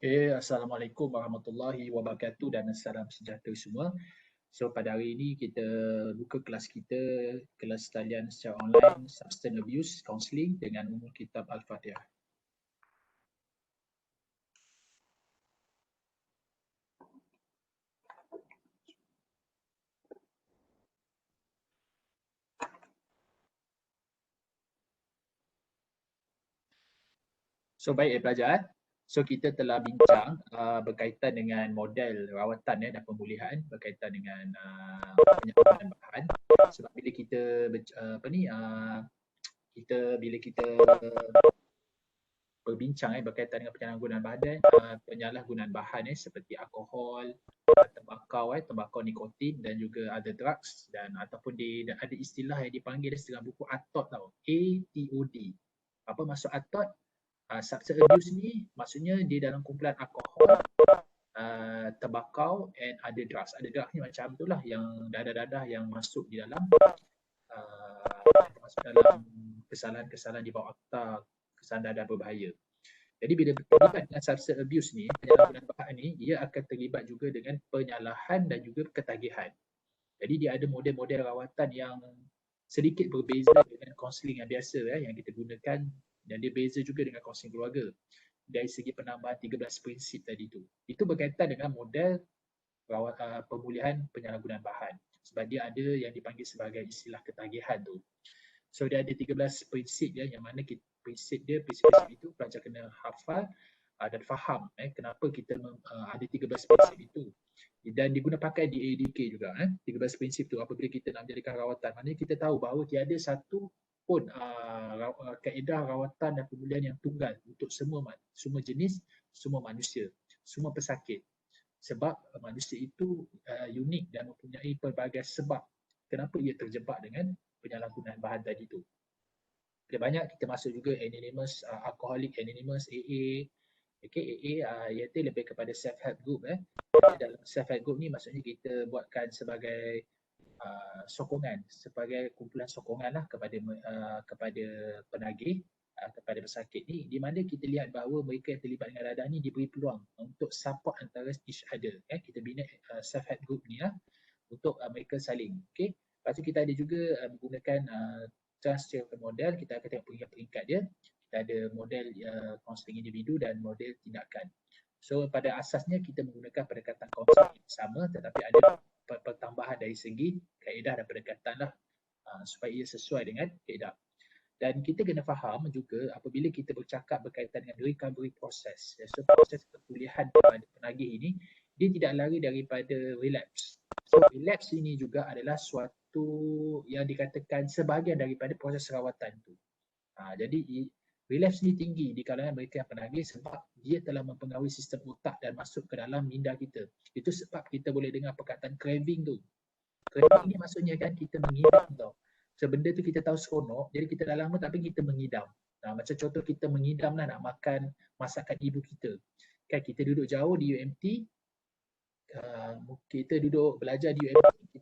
Assalamualaikum warahmatullahi wabarakatuh dan salam sejahtera semua. So pada hari ini kita buka kelas kita, kelas talian secara online, Substance Abuse Counselling dengan umum kitab Al-Fatihah. So baik pelajar, so kita telah bincang berkaitan dengan model rawatan dan pemulihan berkaitan dengan penyemprotan bahan. Sebab bila kita kita berbincang berkaitan dengan penyalahgunaan bahan seperti alkohol, tembakau nikotin dan juga ada drugs dan ataupun ada istilah yang dipanggil dalam buku ATOD tau. ATOD. Apa maksud ATOD? Substance abuse ni maksudnya dia dalam kumpulan alkohol, tembakau and ada drugs. Ada drugs ni macam itulah yang dadah-dadah yang masuk di dalam kesalahan-kesalahan di bawah akta kesalahan dadah berbahaya. Jadi bila terlibat dengan substance abuse ni, penyalahgunaan bahan ni, ia akan terlibat juga dengan penyalahan dan juga ketagihan. Jadi dia ada model-model rawatan yang sedikit berbeza dengan kaunseling yang biasa yang kita gunakan, dan dia beza juga dengan kaunseling keluarga dari segi penambahan 13 prinsip tadi tu. Itu berkaitan dengan model pemulihan penyalahgunaan bahan. Sebab dia ada yang dipanggil sebagai istilah ketagihan tu. So dia ada 13 prinsip yang mana prinsip itu pelajar kena hafal dan faham kenapa kita ada 13 prinsip itu. Dan diguna pakai di ADK juga 13 prinsip tu apabila kita nak menjadikan rawatan. Maknanya kita tahu bahawa tiada satu pun kaedah rawatan dan pemulihan yang tunggal untuk semua jenis, semua manusia, semua pesakit. Sebab manusia itu unik dan mempunyai pelbagai sebab kenapa ia terjebak dengan penyalahgunaan bahan tadi tu. Banyak kita masuk juga Anonymous, Alcoholic Anonymous, AA. AA iaitu lebih kepada self-help group. Dalam self-help group ni maksudnya kita buatkan sebagai sokongan, sebagai kumpulan sokongan lah kepada penagih, kepada pesakit ni, di mana kita lihat bahawa mereka yang terlibat dengan dadah ni diberi peluang untuk support antara each other. Kita bina self-help group ni lah untuk mereka saling. Lepas tu kita ada juga menggunakan transfer model, kita akan tengok peringkat-peringkat dia. Kita ada model kaunseling individu dan model tindakan. So pada asasnya kita menggunakan pendekatan kaunseling yang sama, tetapi ada pertambahan dari segi kaedah dan pendekatan lah supaya ia sesuai dengan kaedah. Dan kita kena faham juga apabila kita bercakap berkaitan dengan recovery process. So proses pemulihan kepada penagih ini, dia tidak lari daripada relapse. So relapse ini juga adalah suatu yang dikatakan sebahagian daripada proses rawatan itu. Jadi relapse ni tinggi di kalangan mereka yang penagih sebab dia telah mempengaruhi sistem otak dan masuk ke dalam minda kita. Itu sebab kita boleh dengar perkataan craving tu. Craving ni maksudnya kan kita mengidam tau. So benda tu kita tahu seronok, jadi kita dah lama tapi kita mengidam. Macam contoh kita mengidam lah nak makan masakan ibu kita. Kan kita duduk jauh di UMT, kita duduk belajar di UMT,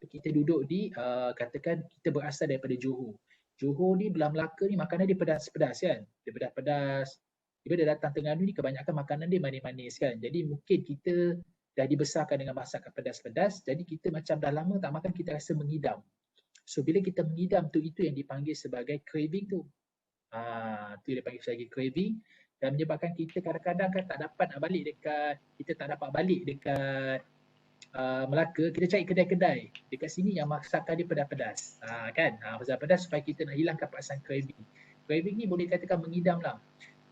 kita duduk di katakan kita berasal daripada Johor. Johor ni belah Melaka ni makanan dia pedas-pedas kan. Dia pedas-pedas. Bila dia datang Terengganu ni kebanyakan makanan dia manis-manis kan. Jadi mungkin kita dah dibesarkan dengan masakan pedas-pedas, jadi kita macam dah lama tak makan kita rasa mengidam. So bila kita mengidam tu, itu yang dipanggil sebagai craving tu. Tu yang dipanggil sebagai craving dan menyebabkan kita kadang-kadang kan tak dapat nak balik dekat, kita tak dapat balik dekat Melaka, kita cari kedai-kedai dekat sini yang masakan dia pedas-pedas. Kan? Pedas-pedas supaya kita nak hilangkan perasaan craving. Craving ni boleh katakan mengidam lah.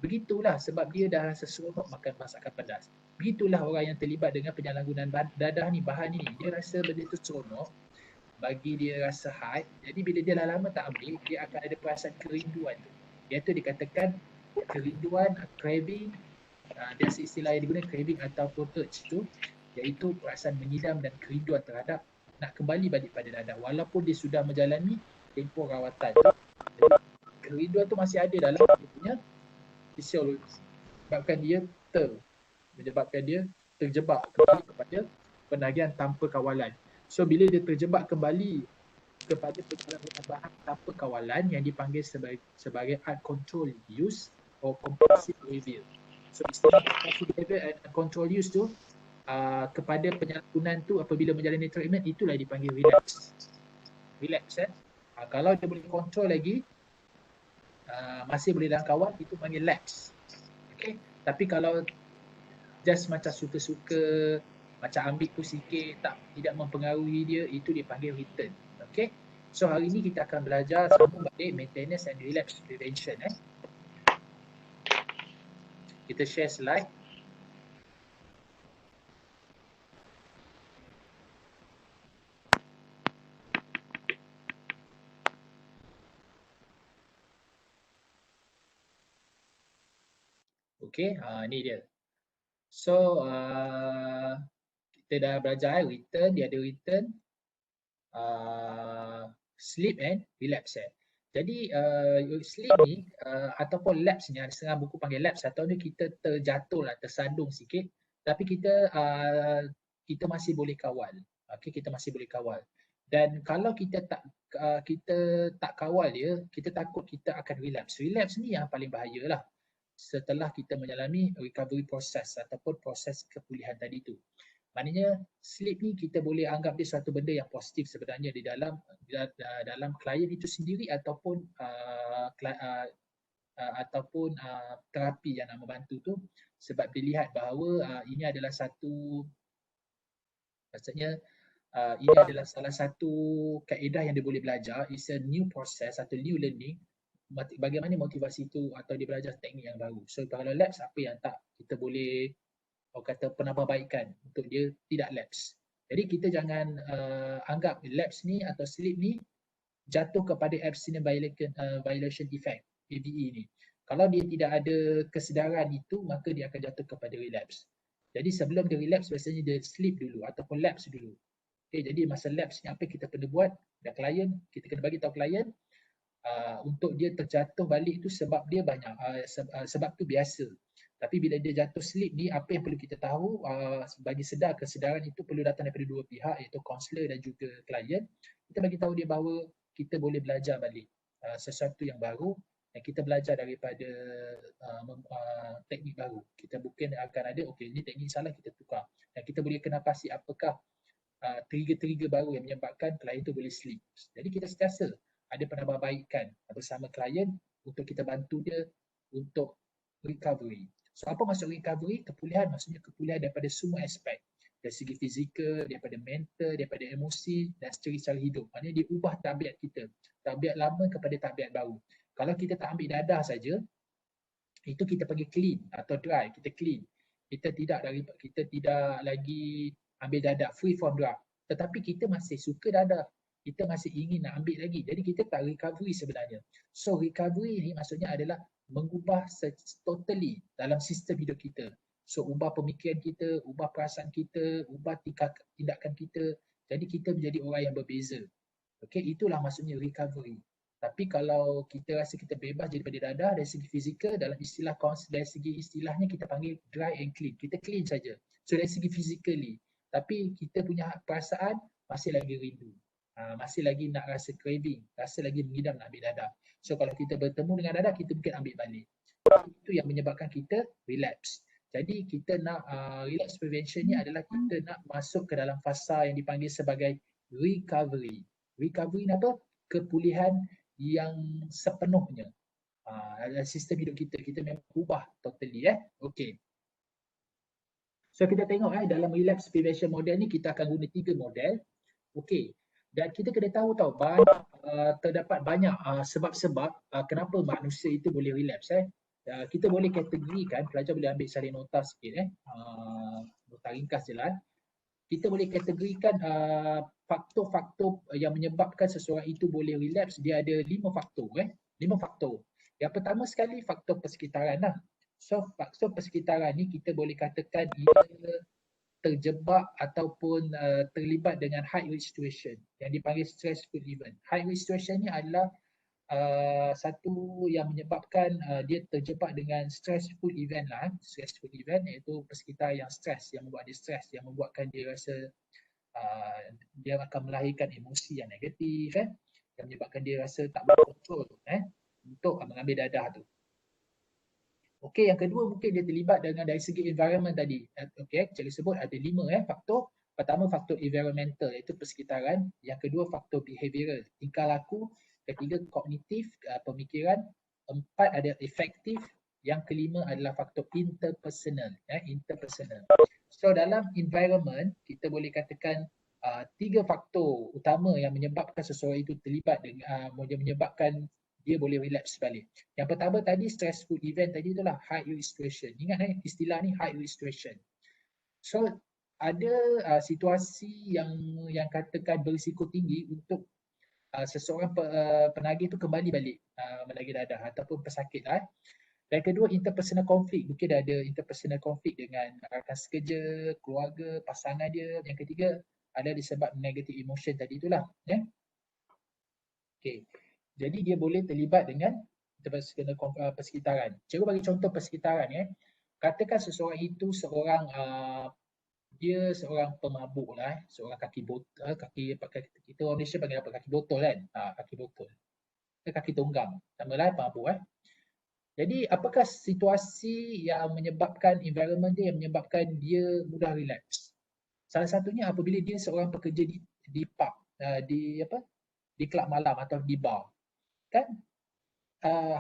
Begitulah sebab dia dah rasa seronok makan masakan pedas. Begitulah orang yang terlibat dengan penyalahgunaan dadah ni, bahan ni. Dia rasa benda tu seronok, bagi dia rasa hype. Jadi bila dia dah lama tak ambil, dia akan ada perasaan kerinduan tu. Iaitu dikatakan kerinduan, craving, biasa istilah yang digunakan craving ataupun urge tu, iaitu perasaan mengidam dan kerinduan terhadap nak kembali balik pada dadah walaupun dia sudah menjalani tempoh rawatan tu. Jadi kerinduan tu masih ada dalam dia punya fisiologi, menyebabkan dia terjebak kembali kepada penagihan tanpa kawalan. So bila dia terjebak kembali kepada penyalahgunaan bahan tanpa kawalan yang dipanggil sebagai uncontrolled use or compulsive behavior. So istilah compulsive behavior and control use tu kepada penyalahgunaan tu apabila menjalani treatment, itulah dipanggil relapse. Relapse kalau dia boleh control lagi, masih boleh dalam kawal, itu panggil lapse. Okay? Tapi kalau just macam suka-suka, macam ambil tu sikit, tidak mempengaruhi dia, itu dipanggil return. Okay? So hari ni kita akan belajar sambung balik maintenance and relapse prevention. Kita share slide. Okay, ni dia. So, kita dah belajar return, dia ada return, sleep and relapse. Jadi sleep ni ataupun lapse ni, ada setengah buku panggil lapse, atau ni kita terjatuh lah, tersandung sikit, tapi kita masih boleh kawal. Okay, kita masih boleh kawal. Dan kalau kita tak kawal dia, kita takut kita akan relapse. Relapse ni yang paling bahaya lah setelah kita menjalani recovery process ataupun proses kepulihan tadi tu. Maknanya sleep ni kita boleh anggap dia satu benda yang positif sebenarnya di dalam klien itu sendiri ataupun terapi yang nak membantu tu, sebab dilihat bahawa ini adalah satu, maksudnya ini adalah salah satu kaedah yang dia boleh belajar. It's a new process atau new learning. Bagaimana motivasi itu atau dia belajar teknik yang baru. So kalau lapse, apa yang tak kita boleh kata penambahbaikan untuk dia tidak lapse. Jadi kita jangan anggap lapse ni atau sleep ni jatuh kepada abstinence violation effect, AVE ni. Kalau dia tidak ada kesedaran itu, maka dia akan jatuh kepada relapse. Jadi sebelum dia relapse, biasanya dia sleep dulu ataupun lapse dulu. Okay, jadi masa lapse ni apa kita perlu buat? Dan klien, kita kena bagi tahu klien untuk dia terjatuh balik tu sebab dia banyak, sebab tu biasa. Tapi bila dia jatuh sleep ni, apa yang perlu kita tahu, bagi kesedaran itu perlu datang daripada dua pihak, iaitu kaunselor dan juga klien. Kita bagi tahu dia bahawa kita boleh belajar balik sesuatu yang baru, dan kita belajar daripada teknik baru. Kita bukan akan ada, okey ini teknik salah, kita tukar. Dan kita boleh kena pasti apakah trigger-trigger baru yang menyebabkan klien tu boleh sleep. Jadi kita sentiasa ada penambahbaikan bersama klien untuk kita bantu dia untuk recovery. So apa maksud recovery? Kepulihan maksudnya kepulihan daripada semua aspek. Dari segi fizikal, daripada mental, daripada emosi dan secara hidup. Maknanya dia ubah tabiat kita. Tabiat lama kepada tabiat baru. Kalau kita tak ambil dadah saja, itu kita panggil clean atau dry, kita clean. Kita tidak lagi ambil dadah, free from drug. Tetapi kita masih suka dadah. Kita masih ingin nak ambil lagi. Jadi kita tak recovery sebenarnya. So recovery ni maksudnya adalah mengubah totally dalam sistem hidup kita. So ubah pemikiran kita, ubah perasaan kita, ubah tindakan kita. Jadi kita menjadi orang yang berbeza. Okay, itulah maksudnya recovery. Tapi kalau kita rasa kita bebas daripada dadah dari segi fizikal, dalam istilah dari segi istilahnya kita panggil dry and clean. Kita clean saja. So dari segi physically. Tapi kita punya perasaan masih lagi rindu. Masih lagi nak rasa craving, rasa lagi mengidam nak ambil dadah. So kalau kita bertemu dengan dadah, kita mungkin ambil balik. Itu yang menyebabkan kita relapse. Jadi kita nak relapse prevention ni adalah kita nak masuk ke dalam fasa yang dipanggil sebagai recovery. Recovery ni apa? Kepulihan yang sepenuhnya. Sistem hidup kita memang ubah totally. Okay. So kita tengok dalam relapse prevention model ni kita akan guna 3 model. Okay. Dan kita kena tahu terdapat banyak sebab-sebab kenapa manusia itu boleh relapse. Kita boleh kategorikan, pelajar boleh ambil salin nota sikit. Nota ringkas je lah. Kita boleh kategorikan faktor-faktor yang menyebabkan seseorang itu boleh relapse. Dia ada 5 faktor. 5 faktor. Yang pertama sekali faktor persekitaran lah. So faktor persekitaran ni kita boleh katakan ia terjebak ataupun terlibat dengan high risk situation yang dipanggil stressful event. High risk situation ni adalah satu yang menyebabkan dia terjebak dengan stressful event lah. Stressful event iaitu persekitaran yang stres, yang membuat dia stres, yang membuatkan dia rasa dia akan melahirkan emosi yang negatif, yang menyebabkan dia rasa tak boleh kontrol untuk mengambil dadah tu. Okey, yang kedua mungkin dia terlibat dengan dari segi environment tadi. Okey, cikgu sebut ada 5 faktor. Pertama faktor environmental iaitu persekitaran, yang kedua faktor behavioral, tingkah laku, ketiga kognitif, pemikiran, empat ada efektif, yang kelima adalah faktor interpersonal, interpersonal. So dalam environment kita boleh katakan tiga faktor utama yang menyebabkan seseorang itu terlibat dengan menyebabkan dia boleh relapse balik. Yang pertama tadi stressful event tadi itulah high risk situation. Ingat istilah ni high risk situation. So ada situasi yang katakan berisiko tinggi untuk seseorang penagih tu kembali balik menagih dadah ataupun pesakit lah. Dan kedua interpersonal konflik. Mungkin ada interpersonal konflik dengan rakan sekerja, keluarga, pasangan dia. Yang ketiga ada disebab negative emotion tadi itulah. Okay. Jadi dia boleh terlibat dengan persekitaran. Cikgu bagi contoh persekitaran Katakan seseorang itu dia seorang pemabuk lah, seorang kaki botol, kita orang Malaysia panggil apa? Kaki botol kan? Kaki botol. Kaki tunggang. Sama lah pemabuk Jadi apakah situasi yang menyebabkan environment dia yang menyebabkan dia mudah relax? Salah satunya apabila dia seorang pekerja di pub, di kelab malam atau di bar. Kan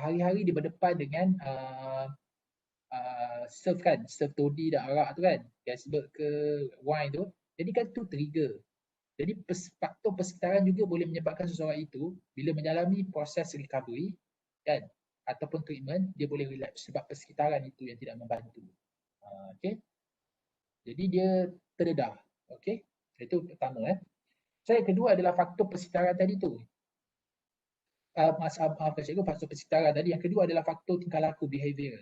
hari-hari dia berdepan dengan serve toddy dan arak tu kan, gasbird ke wine tu. Jadi kan tu trigger. Jadi faktor persekitaran juga boleh menyebabkan seseorang itu bila menjalani proses recovery kan ataupun treatment dia boleh relapse sebab persekitaran itu yang tidak membantu. Okey. Jadi dia terdedah. Okey. Itu pertama So yang kedua adalah faktor persekitaran tadi tu. Cikgu faktor persekitaran tadi. Yang kedua adalah faktor tingkah laku behavior.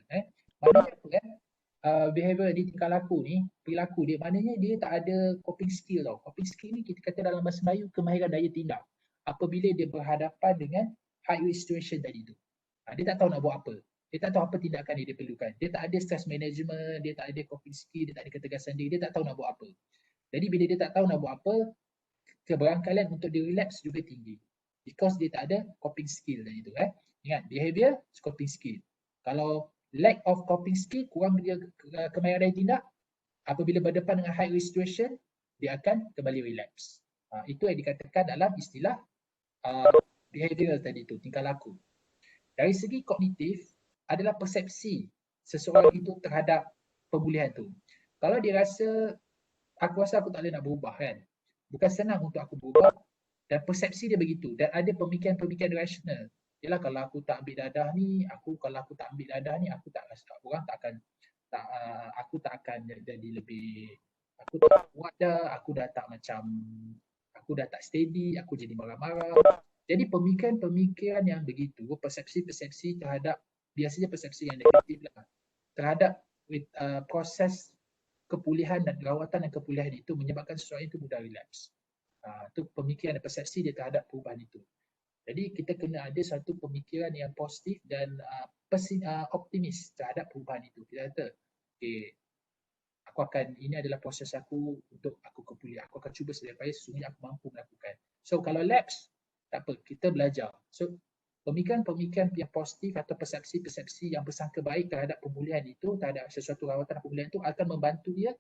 Maknanya apa behavior di tingkah laku ni, perilaku dia, maknanya dia tak ada coping skill tau. Coping skill ni kita kata dalam bahasa Melayu kemahiran daya tindak. Apabila dia berhadapan dengan high risk situation tadi tu. Dia tak tahu nak buat apa. Dia tak tahu apa tindakan yang dia perlukan. Dia tak ada stress management, dia tak ada coping skill, dia tak ada ketegasan diri, dia tak tahu nak buat apa. Jadi bila dia tak tahu nak buat apa, keberangkalan untuk dia relapse juga tinggi. Because dia tak ada coping skill tadi tu Ingat, behavior, coping skill. Kalau lack of coping skill, kurang dia kemahiran daya tindak, apabila berdepan dengan high risk situation, dia akan kembali relapse. Itu yang dikatakan dalam istilah behavioral tadi tu, tingkah laku. Dari segi kognitif, adalah persepsi seseorang itu terhadap pemulihan tu. Kalau dia rasa, aku rasa aku tak boleh nak berubah kan, bukan senang untuk aku berubah, dan persepsi dia begitu, dan ada pemikiran-pemikiran rasional. Yalah kalau aku tak ambil dadah ni, kalau aku tak ambil dadah ni, aku tak rasa orang tak akan aku tak akan jadi lebih, aku tak kuat dah, aku dah tak steady, aku jadi marah-marah. Jadi pemikiran-pemikiran yang begitu, persepsi-persepsi terhadap, biasanya persepsi yang negatif lah, terhadap proses kepulihan dan rawatan dan kepulihan itu menyebabkan seseorang itu mudah relapse. Itu pemikiran dan persepsi dia terhadap perubahan itu. Jadi kita kena ada satu pemikiran yang positif dan optimis terhadap perubahan itu. Kita kata, okay, ini adalah proses aku untuk aku kepulihan. Aku akan cuba sedaya upaya sesungguhnya aku mampu melakukan. So kalau lapse, tak apa, kita belajar. So pemikiran-pemikiran yang positif atau persepsi-persepsi yang bersangka baik terhadap pemulihan itu, terhadap sesuatu rawatan pemulihan itu akan membantu dia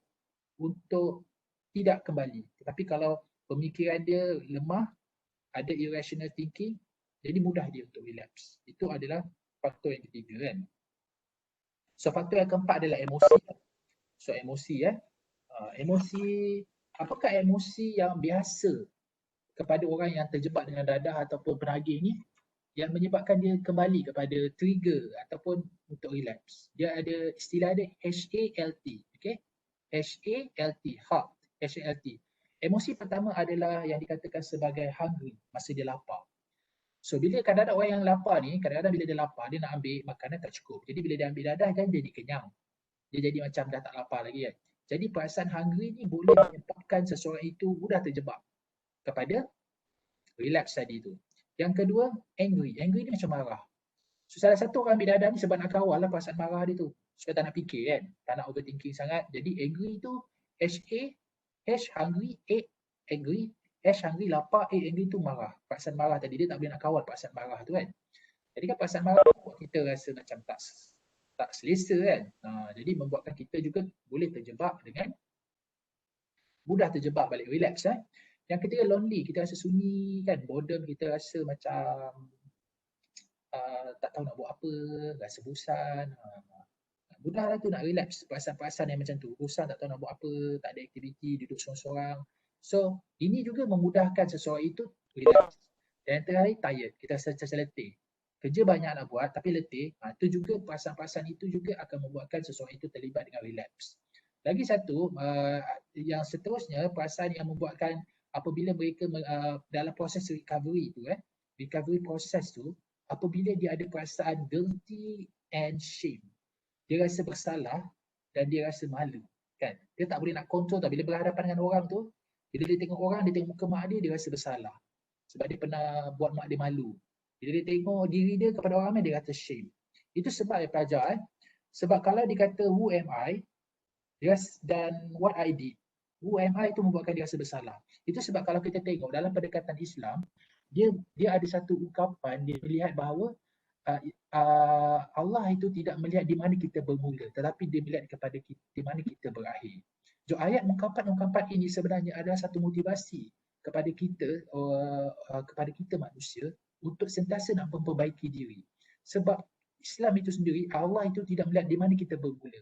untuk tidak kembali. Tetapi kalau pemikiran dia lemah, ada irrational thinking, jadi mudah dia untuk relapse. Itu adalah faktor yang ketiga kan. So faktor yang keempat adalah emosi. So emosi emosi, apakah emosi yang biasa kepada orang yang terjebak dengan dadah ataupun penagih ni yang menyebabkan dia kembali kepada trigger ataupun untuk relapse. Dia ada istilah dia HALT, okay? HALT, HALT. Emosi pertama adalah yang dikatakan sebagai hungry, masa dia lapar. So bila kadang-kadang orang yang lapar ni, kadang-kadang bila dia lapar, dia nak ambil makanan tak cukup. Jadi bila dia ambil dadah kan jadi kenyang. Dia jadi macam dah tak lapar lagi kan. Jadi perasaan hungry ni boleh menyebabkan seseorang itu mudah terjebak kepada relapse tadi tu. Yang kedua, angry. Angry ni macam marah. So salah satu orang ambil dadah ni sebab nak kawal lah perasaan marah dia tu. Supaya tak nak fikir kan. Tak nak overthinking sangat. Jadi angry tu H hungry, A angry, H hungry lapar, A angry tu marah. Perasaan marah tadi dia tak boleh nak kawal perasaan marah tu kan. Jadi kan perasaan marah tu kita rasa macam tak tak selesa kan. Jadi membuatkan kita juga boleh terjebak dengan mudah terjebak balik relapse. Yang ketiga lonely, kita rasa sunyi kan, boredom, kita rasa macam tak tahu nak buat apa, rasa bosan. Mudahlah tu nak relapse perasaan-perasaan yang macam tu. Bosan tak tahu nak buat apa, tak ada aktiviti, duduk sorang-sorang. So, ini juga memudahkan seseorang itu relapse. Dan yang terakhir, tired. Kita rasa macam letih. Kerja banyak nak buat tapi letih, itu juga perasaan-perasaan itu juga akan membuatkan seseorang itu terlibat dengan relapse. Lagi satu, yang seterusnya, perasaan yang membuatkan apabila mereka dalam proses recovery tu, recovery proses tu, apabila dia ada perasaan guilty and shame. Dia rasa bersalah dan dia rasa malu, kan? Dia tak boleh nak kontrol tau. Bila berhadapan dengan orang tu, bila dia tengok orang, dia tengok muka mak dia rasa bersalah. Sebab dia pernah buat mak dia malu. Bila dia tengok diri dia kepada orang lain, dia rasa shame. Itu sebab pelajar. Sebab kalau dia kata who am I, dan what I did, who am I itu membuatkan dia rasa bersalah. Itu sebab kalau kita tengok dalam pendekatan Islam, dia ada satu ungkapan, dia melihat bahawa Allah itu tidak melihat di mana kita bermula, tetapi dia melihat kepada kita, di mana kita berakhir. So ayat ungkapan-ungkapan ini sebenarnya adalah satu motivasi kepada kita manusia untuk sentiasa nak memperbaiki diri. Sebab Islam itu sendiri, Allah itu tidak melihat di mana kita bermula.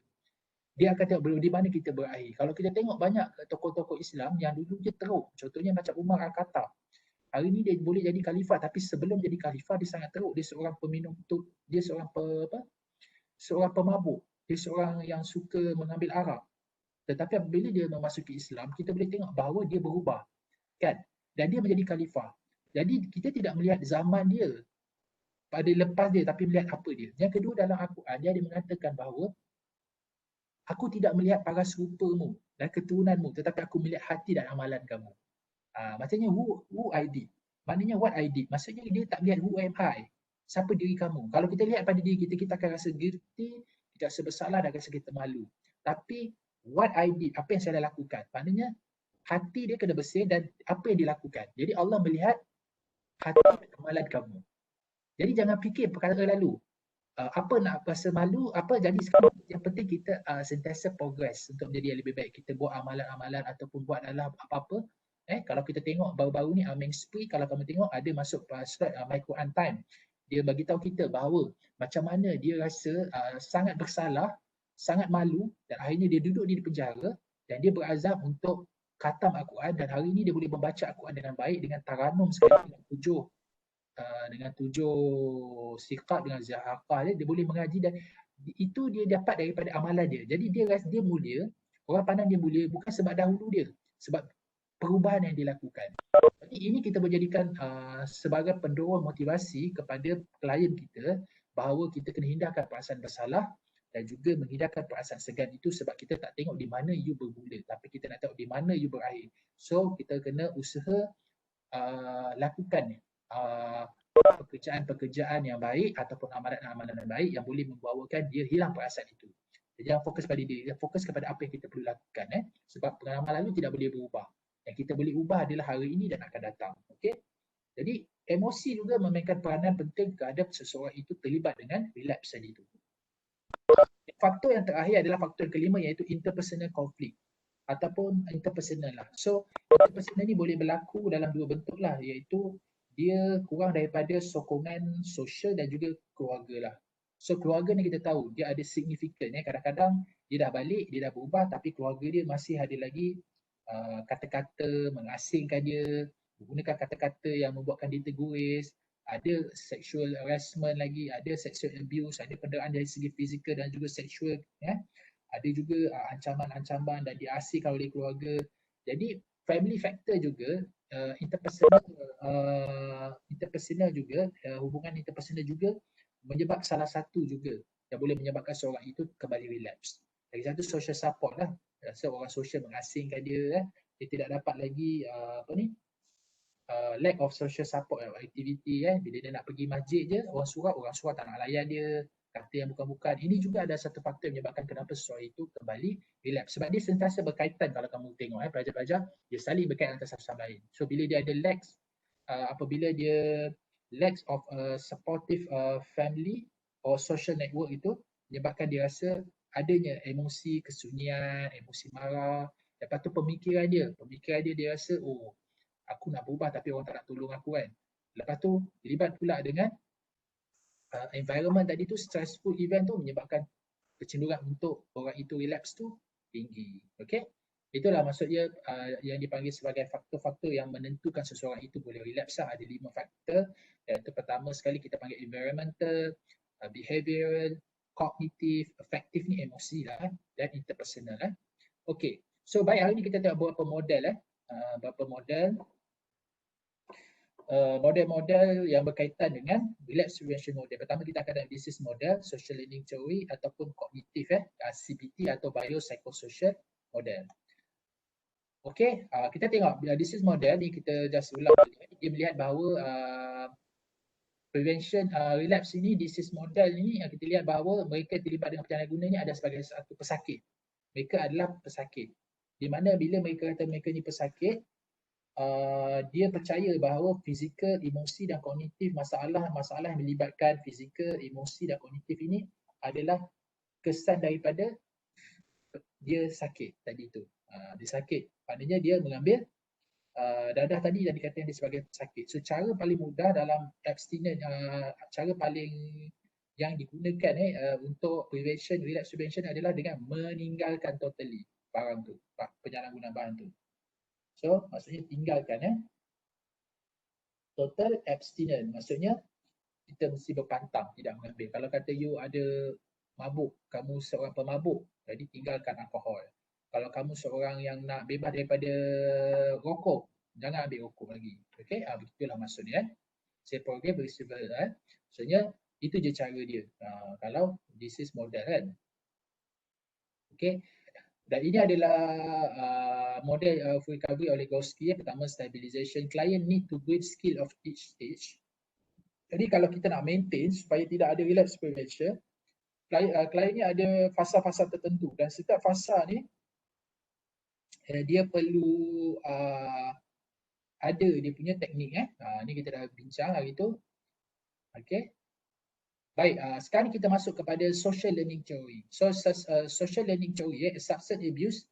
Dia akan tengok di mana kita berakhir. Kalau kita tengok banyak tokoh-tokoh Islam yang dulu dia teruk, contohnya macam Umar Al-Khattab. Hari ni dia boleh jadi khalifah, tapi sebelum jadi khalifah dia sangat teruk. Dia seorang peminum tu, dia seorang pemabuk, dia seorang yang suka mengambil arak. Tetapi apabila dia memasuki Islam, kita boleh tengok bahawa dia berubah, kan? Dan dia menjadi khalifah. Jadi kita tidak melihat zaman dia pada lepas dia, tapi melihat apa dia. Yang kedua, dalam Al-Quran dia ada mengatakan bahawa aku tidak melihat paras rupamu dan keturunanmu, tetapi aku melihat hati dan amalan kamu. Maksudnya who I did. Maknanya what I did. Maksudnya dia tak lihat who am I. Siapa diri kamu. Kalau kita lihat pada diri kita, kita akan rasa guilty, kita rasa bersalah dan rasa kita malu. Tapi what I did, apa yang saya dah lakukan. Maknanya hati dia kena bersih dan apa yang dilakukan. Jadi Allah melihat hati dan amalan kamu. Jadi jangan fikir perkara lalu. Apa nak rasa malu, apa jadi sekarang. Yang penting kita sentiasa progress untuk menjadi yang lebih baik. Kita buat amalan-amalan ataupun buat dalam apa-apa. Kalau kita tengok baru-baru ni Aming Spree, kalau kamu tengok ada masuk slide My Quran Time. Dia bagi tahu kita bahawa macam mana dia rasa sangat bersalah, sangat malu dan akhirnya dia duduk di penjara dan dia berazam untuk khatam Al-Quran dan hari ini dia boleh membaca Al-Quran dengan baik, dengan taranum sekali, dengan tujuh siqat, dengan zahaqah dia boleh mengaji dan itu dia dapat daripada amalan dia. Jadi dia rasa dia mulia, orang pandang dia mulia bukan sebab dahulu dia, sebab perubahan yang dilakukan. Jadi ini kita menjadikan sebagai pendorong motivasi kepada klien kita bahawa kita kena hindarkan perasaan bersalah dan juga menghindarkan perasaan segan itu sebab kita tak tengok di mana you bermula tapi kita nak tengok di mana you berakhir. So kita kena usaha lakukan pekerjaan-pekerjaan yang baik ataupun amalan-amalan yang baik yang boleh membawakan dia hilang perasaan itu. Jadi jangan fokus pada diri, fokus kepada apa yang kita perlu lakukan. Sebab pengalaman lalu tidak boleh berubah. Yang kita boleh ubah adalah hari ini dan akan datang. Okay? Jadi emosi juga memainkan peranan penting terhadap seseorang itu terlibat dengan relapse tadi itu. Faktor yang terakhir adalah faktor yang kelima iaitu interpersonal conflict ataupun interpersonal lah. So interpersonal ni boleh berlaku dalam dua bentuk lah iaitu dia kurang daripada sokongan sosial dan juga keluarga lah. So keluarga ni kita tahu dia ada signifikan. Kadang-kadang dia dah balik, dia dah berubah tapi keluarga dia masih ada lagi kata-kata mengasingkan dia, menggunakan kata-kata yang membuatkan dia terguris, ada sexual harassment lagi, ada sexual abuse, ada penderaan dari segi fizikal dan juga sexual, ada juga ancaman-ancaman dan diasingkan oleh keluarga. Jadi family factor juga, interpersonal juga, hubungan interpersonal juga menyebab salah satu juga yang boleh menyebabkan seorang itu kembali relapse. Lagi satu social support lah. Rasa orang sosial mengasingkan dia, dia tidak dapat lagi lack of social support activity. Bila dia nak pergi masjid je, orang surau tak nak layan dia, kata yang bukan-bukan. Ini juga ada satu faktor yang menyebabkan kenapa seseorang itu kembali relapse. Sebab dia sentiasa berkaitan, kalau kamu tengok pelajar-pelajar, dia saling berkaitan antara satu sama lain. So bila dia ada apabila dia lack of supportive family or social network itu, menyebabkan dia rasa adanya emosi kesunyian, emosi marah. Lepas tu pemikiran dia dia rasa oh aku nak berubah tapi orang tak nak tolong aku kan. Lepas tu terlibat pula dengan environment tadi tu, stressful event tu menyebabkan kecenderungan untuk orang itu relapse tu tinggi. Okey. Itulah maksudnya yang dipanggil sebagai faktor-faktor yang menentukan seseorang itu boleh relapse lah. Ada 5 faktor. Iaitu pertama sekali kita panggil environmental, behavioral, kognitif, affective ni emosi lah dan interpersonal. Okey. So baik, hari ni kita tengok beberapa model beberapa model yang berkaitan dengan relapse prevention model. Pertama kita akan ada disease model, social learning theory ataupun kognitif CBT atau biopsychosocial model. Okey, kita tengok disease model ni, kita just ulang dia melihat bahawa prevention relapse ini, disease model ni kita lihat bahawa mereka terlibat dengan perjalanan guna ni ada sebagai satu pesakit. Mereka adalah pesakit. Di mana bila mereka kata mereka ni pesakit, dia percaya bahawa fizikal, emosi dan kognitif masalah yang melibatkan fizikal, emosi dan kognitif ini adalah kesan daripada dia sakit tadi tu. Dia sakit. Maknanya dia mengambil dadah tadi dan dikatakan dia sebagai sakit. So cara paling mudah dalam abstinence, cara paling yang digunakan untuk prevention, relapse prevention adalah dengan meninggalkan totally barang tu, penyalahgunaan bahan tu. So maksudnya tinggalkan total abstinence, maksudnya kita mesti berpantang tidak mengambil. Kalau kata you ada mabuk, kamu seorang pemabuk, jadi tinggalkan alkohol. Kalau kamu seorang yang nak bebas daripada rokok, jangan ambil rokok lagi. Okey, begitulah maksudnya. Saya program bersifat maksudnya itu je cara dia. Kalau disease model kan. Okey. Dan ini adalah model of recovery oleh Gosky. Pertama, stabilization. Client need to build skill of each stage. Jadi kalau kita nak maintain supaya tidak ada relapse prevention, klien ni ada fasa-fasa tertentu dan setiap fasa ni dia perlu ada dia punya teknik. Ni kita dah bincang hari tu. Okey. Baik, sekarang kita masuk kepada social learning theory. So social learning theory, substance abuse,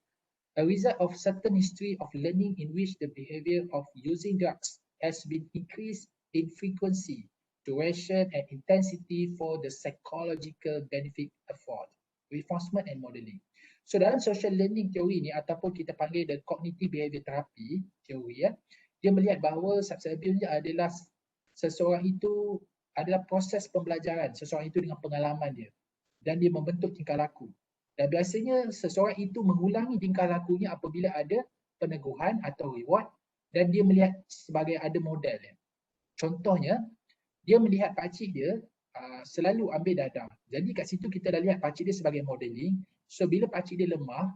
a result of certain history of learning in which the behavior of using drugs has been increased in frequency, duration and intensity for the psychological benefit afford, reinforcement and modeling. So dalam social learning theory ni ataupun kita panggil the cognitive behavior therapy theory, dia melihat bahawa substance abuse adalah seseorang itu adalah proses pembelajaran seseorang itu dengan pengalaman dia dan dia membentuk tingkah laku. Dan biasanya seseorang itu mengulangi tingkah lakunya apabila ada peneguhan atau reward dan dia melihat sebagai ada model. Contohnya, dia melihat pakcik dia selalu ambil dadah. Jadi kat situ kita dah lihat pakcik dia sebagai modeling. So bila pakcik dia lemah,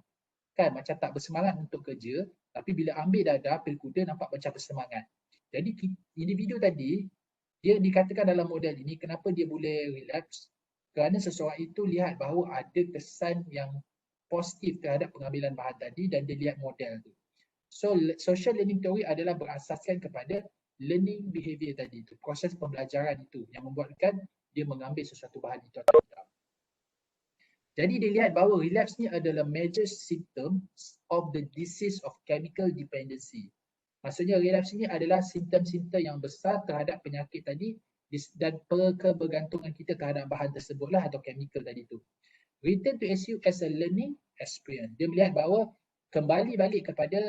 kan macam tak bersemangat untuk kerja, tapi bila ambil dadah, pil kuda nampak macam bersemangat. Jadi individu tadi, dia dikatakan dalam model ini kenapa dia boleh relapse, kerana seseorang itu lihat bahawa ada kesan yang positif terhadap pengambilan bahan tadi dan dia lihat model tu. So social learning theory adalah berasaskan kepada learning behavior tadi tu, proses pembelajaran itu yang membuatkan dia mengambil sesuatu bahan itu atau tidak. Jadi dia lihat bahawa relapse ni adalah major symptoms of the disease of chemical dependency. Maksudnya relapse ini adalah simptom-simptom yang besar terhadap penyakit tadi dan kebergantungan kita terhadap bahan tersebutlah atau chemical tadi tu. Return to SU as a learning experience. Dia melihat bahawa kembali balik kepada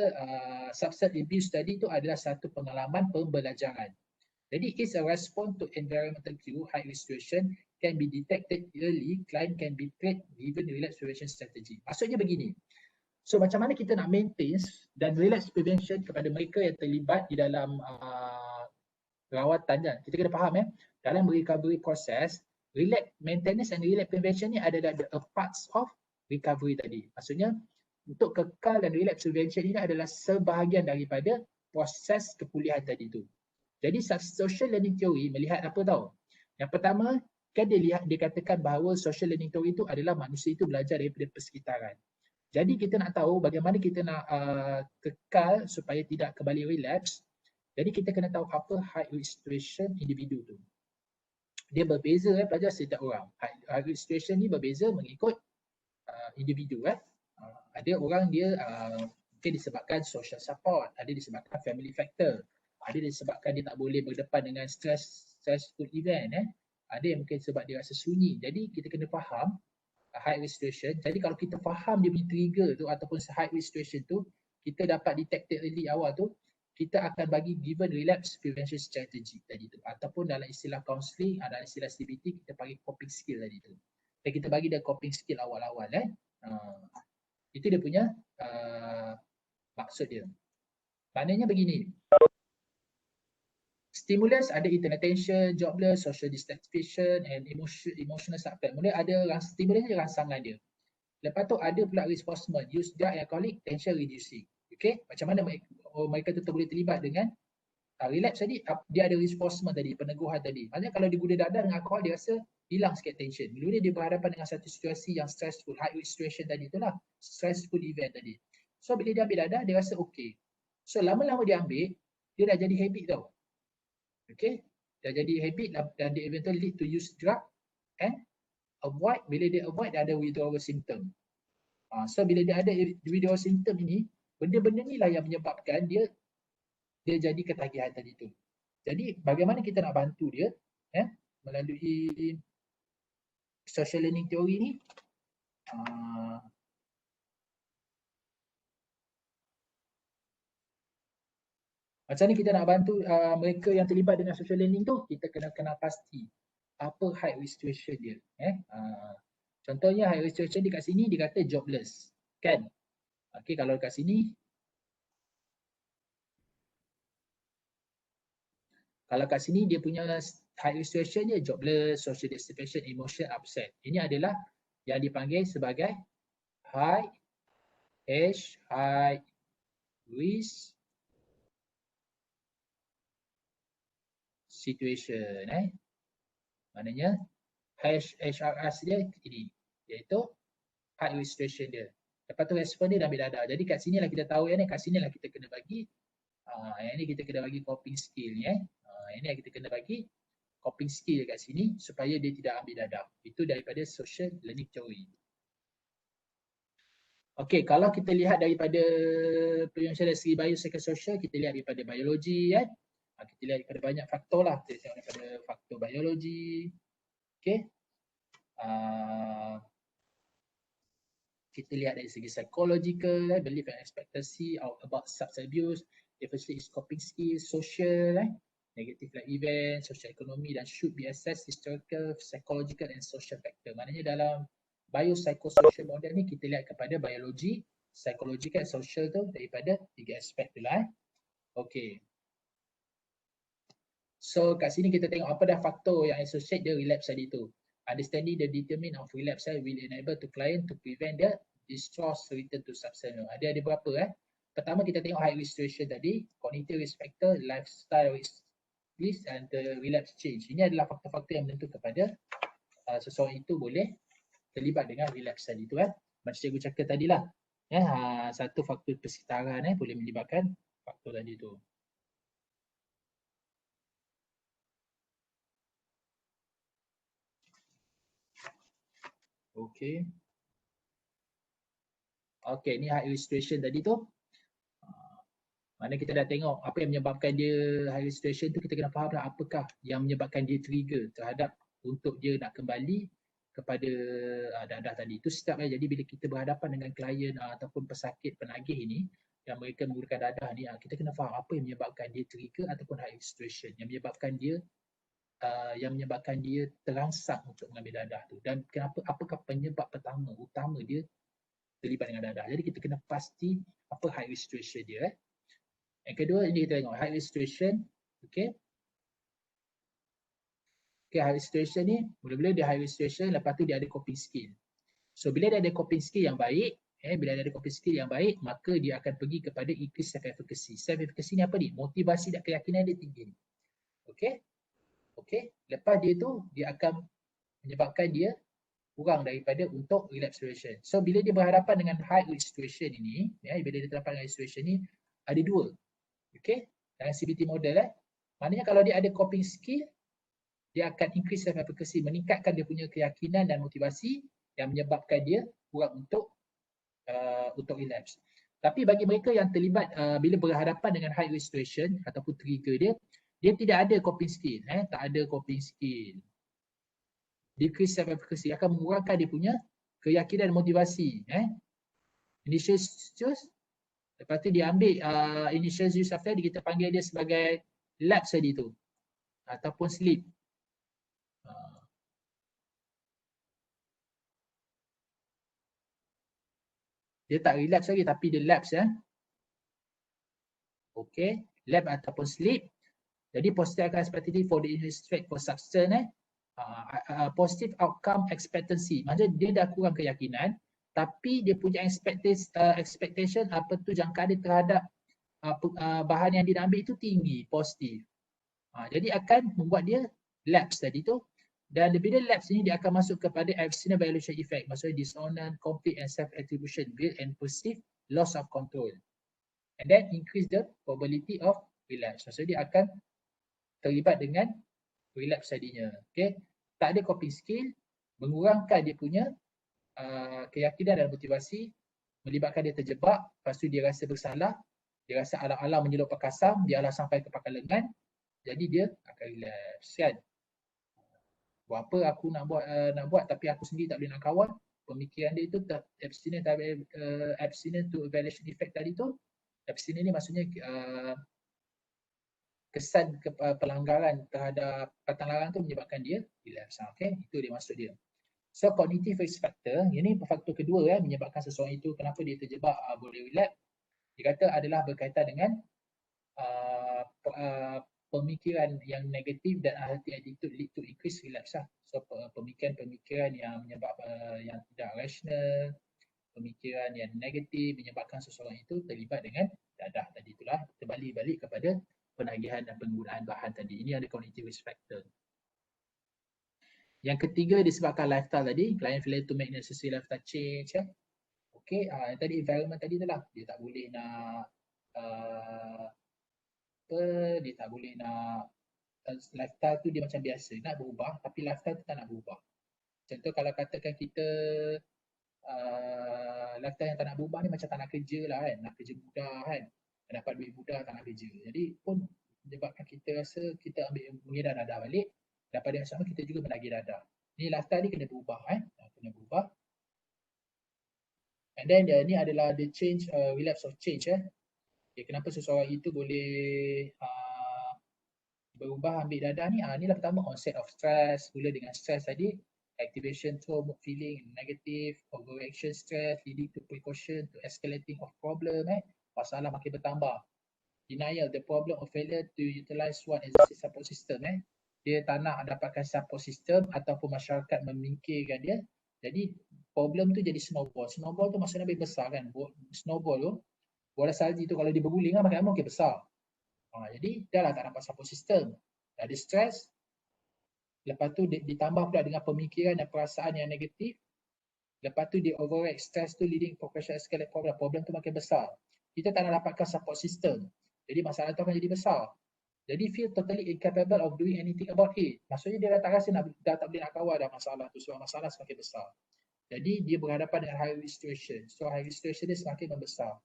substance abuse tadi tu adalah satu pengalaman pembelajaran. Jadi it's a response to environmental cue, high risk situation can be detected early, client can be treated given relapse prevention strategy. Maksudnya begini. So macam mana kita nak maintain dan relapse prevention kepada mereka yang terlibat di dalam rawatan. Kita kena faham dalam recovery process, relapse maintenance and relapse prevention ni adalah the parts of recovery tadi. Maksudnya untuk kekal dan relapse prevention ini adalah sebahagian daripada proses kepulihan tadi tu. Jadi social learning theory melihat apa tahu? Yang pertama, kan dia katakan bahawa social learning theory itu adalah manusia itu belajar daripada persekitaran. Jadi kita nak tahu bagaimana kita nak kekal supaya tidak kembali relapse. Jadi kita kena tahu apa high risk situation individu tu. dia berbeza pada setiap orang. High risk situation ni berbeza mengikut individu. Ada orang dia mungkin disebabkan social support, ada disebabkan family factor, ada disebabkan dia tak boleh berdepan dengan stressful event. Ada yang mungkin sebab dia rasa sunyi. Jadi kita kena faham high risk situation. Jadi kalau kita faham dia punya trigger tu ataupun high risk situation tu, kita dapat detect early awal tu, kita akan bagi given relapse prevention strategy tadi tu, ataupun dalam istilah counselling, dalam istilah CBT kita panggil coping skill tadi tu. Dan kita bagi dia coping skill awal-awal. Itu dia punya maksud dia. Maknanya begini. Stimulus ada internal tension, jobless, social dissatisfaction and emotional subject. Mula ada stimulus dia rangsangan dia. Lepas tu ada pula reinforcement, use drug alcoholic, tension reducing. Okay, macam mana mereka tetap boleh terlibat dengan relapse tadi, dia ada reinforcement tadi, peneguhan tadi. Maksudnya kalau dia guna dadah dengan alkohol, dia rasa hilang sikit tension. Bila dia berhadapan dengan satu situasi yang stressful, high risk situation tadi itulah, stressful event tadi. So bila dia ambil dadah, dia rasa okay. So lama-lama dia ambil, dia dah jadi habit tau. Okay, dah jadi habit dan dia eventually lead to use drug and avoid. Bila dia avoid, dia ada withdrawal symptom. So bila dia ada withdrawal symptom ini, benda-benda ni lah yang menyebabkan dia jadi ketagihan tadi tu. Jadi bagaimana kita nak bantu dia melalui social learning theory ni? Macam ni kita nak bantu mereka yang terlibat dengan social learning tu, kita kena pasti apa high risk situation dia. Contohnya high risk situation di kat sini dia kata jobless, kan? Okey, kalau kat sini, kalau kat sini dia punya high risk situation dia jobless, social dissatisfaction, emotion upset. Ini adalah yang dipanggil sebagai high risk situation. Maknanya HRS dia ini, iaitu high risk situation dia. Lepas tu respon dia dah ambil dadah. Jadi kat sini lah kita tahu kat sini lah kita kena bagi yang ni kita kena bagi coping skill ni. Yang ni kita kena bagi coping skill kat sini supaya dia tidak ambil dadah. Itu daripada social learning theory. Okey, kalau kita lihat daripada penyelesaian dari segi biopsychosocial, kita lihat daripada biologi kita lihat daripada banyak faktor lah. Kita tengok daripada faktor biologi. Okey. Kita lihat dari segi psychological, belief and expectancy about substance abuse, especially its coping skills, social, negative life event, social economy dan should be assessed historical, psychological and social factor. Maknanya dalam biopsychosocial model ni kita lihat kepada biologi, psychological and social tu daripada 3 aspek tu lah. Okey. So kat sini kita tengok apa dah faktor yang associate the relapse tadi tu. Understanding the determinant of relapse will enable to client to prevent the distrust return to substance. Ada berapa Pertama kita tengok high risk situation tadi, cognitive risk factor, lifestyle risk and the relapse change. Ini adalah faktor-faktor yang menentu kepada seseorang itu boleh terlibat dengan relapse tadi tu Macam cikgu cakap tadilah. Satu faktor persitaran boleh menyebabkan faktor tadi tu. Okey. Okey, ni high risk situation tadi tu. Mana kita dah tengok apa yang menyebabkan dia high risk situation tu, kita kena faham lah apakah yang menyebabkan dia trigger terhadap untuk dia nak kembali kepada dadah tadi. Itu setiap jadi bila kita berhadapan dengan klien ataupun pesakit penagih ini yang mereka menggunakan dadah ni, kita kena faham apa yang menyebabkan dia trigger ataupun high risk situation yang menyebabkan dia terangsang untuk mengambil dadah tu, dan apakah penyebab utama dia terlibat dengan dadah. Jadi kita kena pasti apa high risk situation dia. Yang kedua ini kita tengok high risk situation. Okey, high risk situation ni mula-mula dia high risk situation, lepas tu dia ada coping skill. So bila dia ada coping skill yang baik, bila dia ada coping skill yang baik, maka dia akan pergi kepada increase self efficacy. Self efficacy ni apa ni? Motivasi dan keyakinan dia tinggi. Okey, lepas dia tu dia akan menyebabkan dia kurang daripada untuk relapse situation. So bila dia berhadapan dengan high risk situation ini, bila dia terdapat dengan situation ni, ada dua. Okey, dalam CBT model maknanya kalau dia ada coping skill, dia akan increase self efficacy, meningkatkan dia punya keyakinan dan motivasi yang menyebabkan dia kurang untuk relapse. Tapi bagi mereka yang terlibat bila berhadapan dengan high risk situation ataupun trigger dia, dia tidak ada coping skill, tak ada coping skill. Decrease self efficacy akan mengurangkan dia punya keyakinan dan motivasi. Initial use, lepas tu dia ambil initial use after kita panggil dia sebagai lapse tadi tu ataupun sleep. Dia tak relapse lagi tapi dia lapse Okay, lap ataupun sleep. Jadi positif akan expectancy for the illustrate for substance positive outcome expectancy. Maksudnya dia dah kurang keyakinan tapi dia punya expectation apa tu jangkaan dia terhadap bahan yang dia nak ambil itu tinggi, positif. Jadi akan membuat dia lapse tadi tu. Dan bila lapse ni dia akan masuk kepada abstinence violation effect. Maksudnya dissonant, conflict and self-attribution, guilt and perceived loss of control. And then increase the probability of relapse. Maksudnya dia akan terlibat dengan relapse tadinya. Okay. Tak ada coping skill, mengurangkan dia punya keyakinan dan motivasi, melibatkan dia terjebak, lepas tu dia rasa bersalah, dia rasa alam-alam menyelup perkasam, dia alah sampai ke pangkal lengan, jadi dia akan relapse kan. Buat apa aku nak buat tapi aku sendiri tak boleh nak kawal. Pemikiran dia itu abstinence to evaluation effect tadi tu. Abstinence ni maksudnya kesan pelanggaran terhadap peraturan larang tu menyebabkan dia relapse. Okay, itu dia maksud dia. So cognitive risk factor, ini faktor kedua menyebabkan seseorang itu kenapa dia terjebak boleh relapse. Dia kata adalah berkaitan dengan pemikiran yang negatif dan unhealthy attitude lead to increased relapse. So pemikiran-pemikiran yang yang tidak rasional, pemikiran yang negatif menyebabkan seseorang itu terlibat dengan dadah tadi itulah, terbalik-balik kepada penagihan dan penggunaan bahan tadi. Ini ada cognitive risk factor. Yang ketiga disebabkan lifestyle tadi, client failure to make necessary lifestyle change. Okay, tadi environment tadi itulah, dia tak boleh nak dia tak boleh nak lifestyle tu dia macam biasa, nak berubah tapi lifestyle tu tak nak berubah. Contoh kalau katakan kita lifestyle yang tak nak berubah ni macam tak nak kerja lah kan, nak kerja mudah kan, dapat duit mudah tak nak kerja. Jadi pun menyebabkan kita rasa kita ambil mengedar dadah balik, daripada yang sama kita juga menagih dadah. Ni lifestyle ni kena berubah kena berubah. And then ni adalah the change, relapse of change Okay, kenapa seseorang itu boleh berubah ambil dadah ni? Inilah pertama onset of stress, mula dengan stress tadi, activation to mood feeling negative, overreaction stress leading to precaution to escalating of problem masalah makin bertambah. Denial, the problem of failure to utilize one existing support system dia tak nak dapatkan support system ataupun masyarakat memikirkan dia. Jadi problem tu jadi snowball. Snowball tu maksudnya lebih besar kan. Snowball tu bola salji tu kalau dia berguling makin lama makin besar. Jadi dah lah tak dapat support system. Ada stres. Lepas tu ditambah pula dengan pemikiran dan perasaan yang negatif. Lepas tu dia overreact stress tu leading progression escalate problem. Problem tu makin besar. Kita tak nak dapatkan support system. Jadi masalah tu akan jadi besar. Jadi feel totally incapable of doing anything about it. Maksudnya dia dah tak rasa dah tak boleh nak kawal dah masalah tu. Sebab masalah semakin besar. Jadi dia berhadapan dengan high risk situation. So high risk situation dia semakin membesar.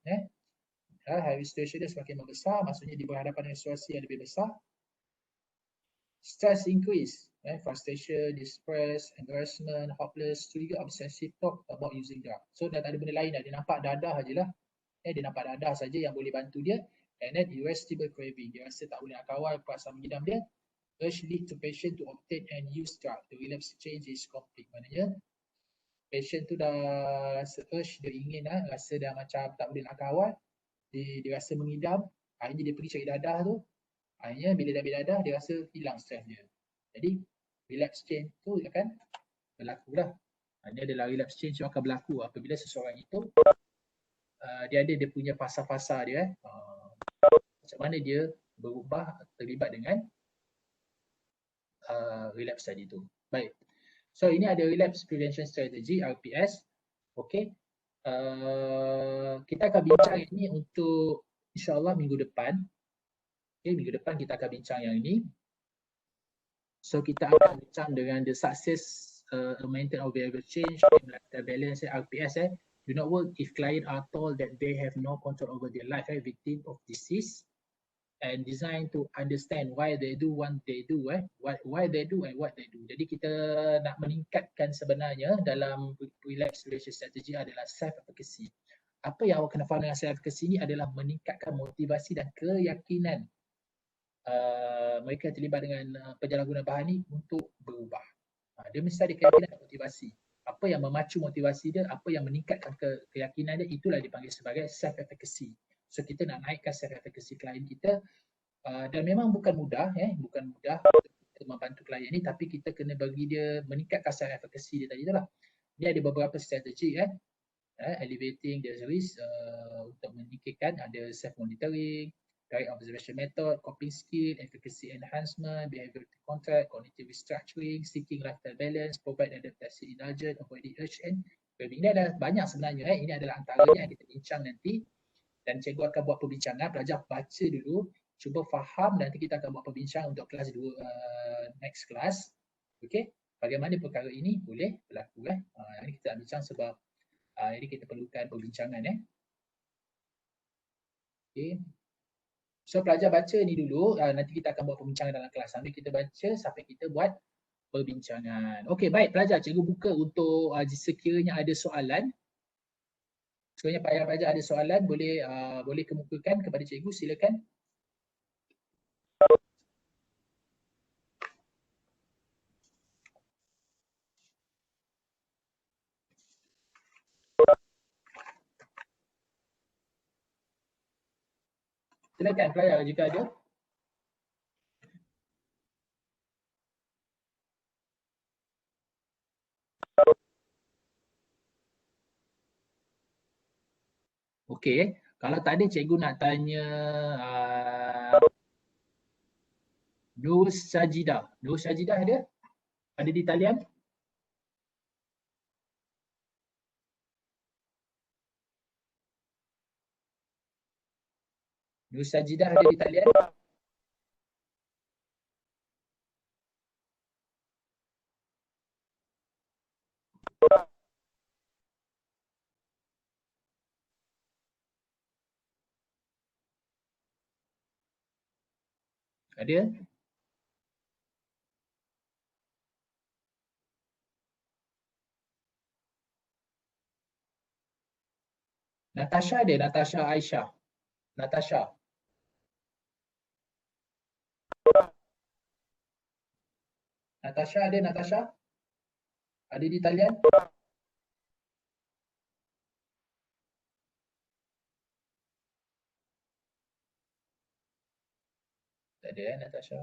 High risk situation dia semakin membesar. Maksudnya dia berhadapan dengan situasi yang lebih besar. Stress increase. Frustration, distress, embarrassment, hopeless, trigger obsessive thought about using drug. So dah tak ada benda lain dah. Dia nampak dadah je lah. Dia nampak dadah saja yang boleh bantu dia. And then irresistible craving. Dia rasa tak boleh nak kawal perasaan mengidam dia. Urge lead to patient to obtain and use drug. The relapse change is complete. Maknanya patient tu dah rasa urge, dia ingin rasa dah macam tak boleh nak kawal. Dia rasa mengidam. Akhirnya dia pergi cari dadah tu. Akhirnya bila dia ambil dadah, dia rasa hilang stres dia. Jadi relapse change tu akan berlaku lah. Ini adalah relapse change yang akan berlaku apabila seseorang itu dia ada dia punya fasa-fasa dia macam mana dia berubah terlibat dengan relapse tadi tu. Baik. So ini ada relapse prevention strategy RPS. Okay. Kita akan bincang ini untuk insyaAllah minggu depan. Okay, minggu depan kita akan bincang yang ini. So kita akan bincang dengan the success maintain of behavior change, lifestyle balance, RPS. Do not work if client are told that they have no control over their life, victim of disease, and designed to understand why they do what they do, why they do and what they do. Jadi kita nak meningkatkan sebenarnya dalam relapse prevention strategy adalah self efficacy. Apa yang awak kena faham dengan self efficacy ni adalah meningkatkan motivasi dan keyakinan mereka terlibat dengan penyalahgunaan bahan ni untuk berubah. Dia mesti ada keyakinan dan motivasi. Apa yang memacu motivasi dia, apa yang meningkatkan keyakinan dia, itulah dipanggil sebagai self efficacy. So kita nak naikkan self efficacy klien kita, dan memang bukan mudah bukan mudah kita membantu klien ni, tapi kita kena bagi dia meningkatkan self efficacy dia tadi tu lah. Dia ada beberapa strategi elevating the risk untuk meningkatkan, ada self monitoring, direct observation method, coping skill, efficacy enhancement, behavior control, cognitive restructuring, seeking lifestyle balance, provide adaptation indulgence, avoiding urge and craving. Ini adalah banyak sebenarnya. Ini adalah antaranya yang kita bincang nanti, dan cikgu akan buat perbincangan. Pelajar baca dulu, cuba faham, nanti kita akan buat perbincangan untuk kelas 2 next class. Okey, bagaimana perkara ini boleh berlaku ini kita nak bincang sebab ini kita perlukan perbincangan okey. So pelajar baca ni dulu, nanti kita akan buat perbincangan dalam kelas. Sambil kita baca sampai kita buat perbincangan. Okey, baik pelajar, cikgu buka untuk sekiranya ada soalan. Sekiranya pelajar ada soalan, boleh kemukakan kepada cikgu, silakan. Silakan pelajar jika ada. Okey, kalau tak ada, cikgu nak tanya Nur Sajidah. Nur Sajidah ada? Ada di talian? Nur Sajidah ada di talian? Ada? Natasha ada? Natasha Aisyah? Natasha? Natasha ada? Natasha? Ada di talian? Tak ada Natasha.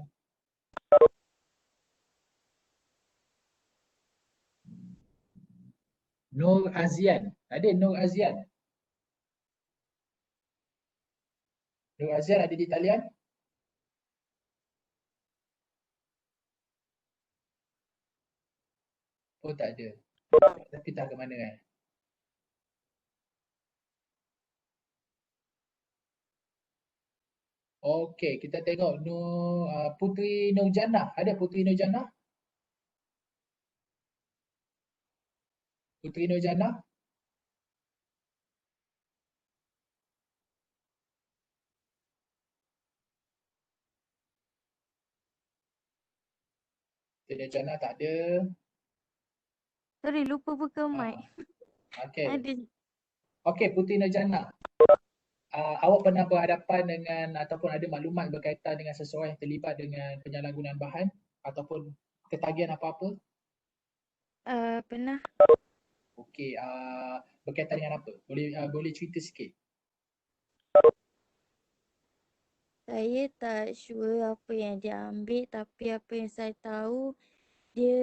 Nur Azian. Ada Nur Azian? Nur Azian ada di talian? Oh tak ada. Kita ke mana Okey, kita tengok Putri Nur Jannah. Ada Putri Nur Jannah? Putri Nur Jannah? Putri Nur Jannah tak ada. Sorry, lupa buka mic. Okey. Ada. Okey, Putri Nur Jannah. Awak pernah berhadapan dengan ataupun ada maklumat berkaitan dengan seseorang yang terlibat dengan penyalahgunaan bahan ataupun ketagihan apa-apa? Pernah. Okey, berkaitan dengan apa? Boleh cerita sikit? Saya tak sure apa yang dia ambil, tapi apa yang saya tahu, dia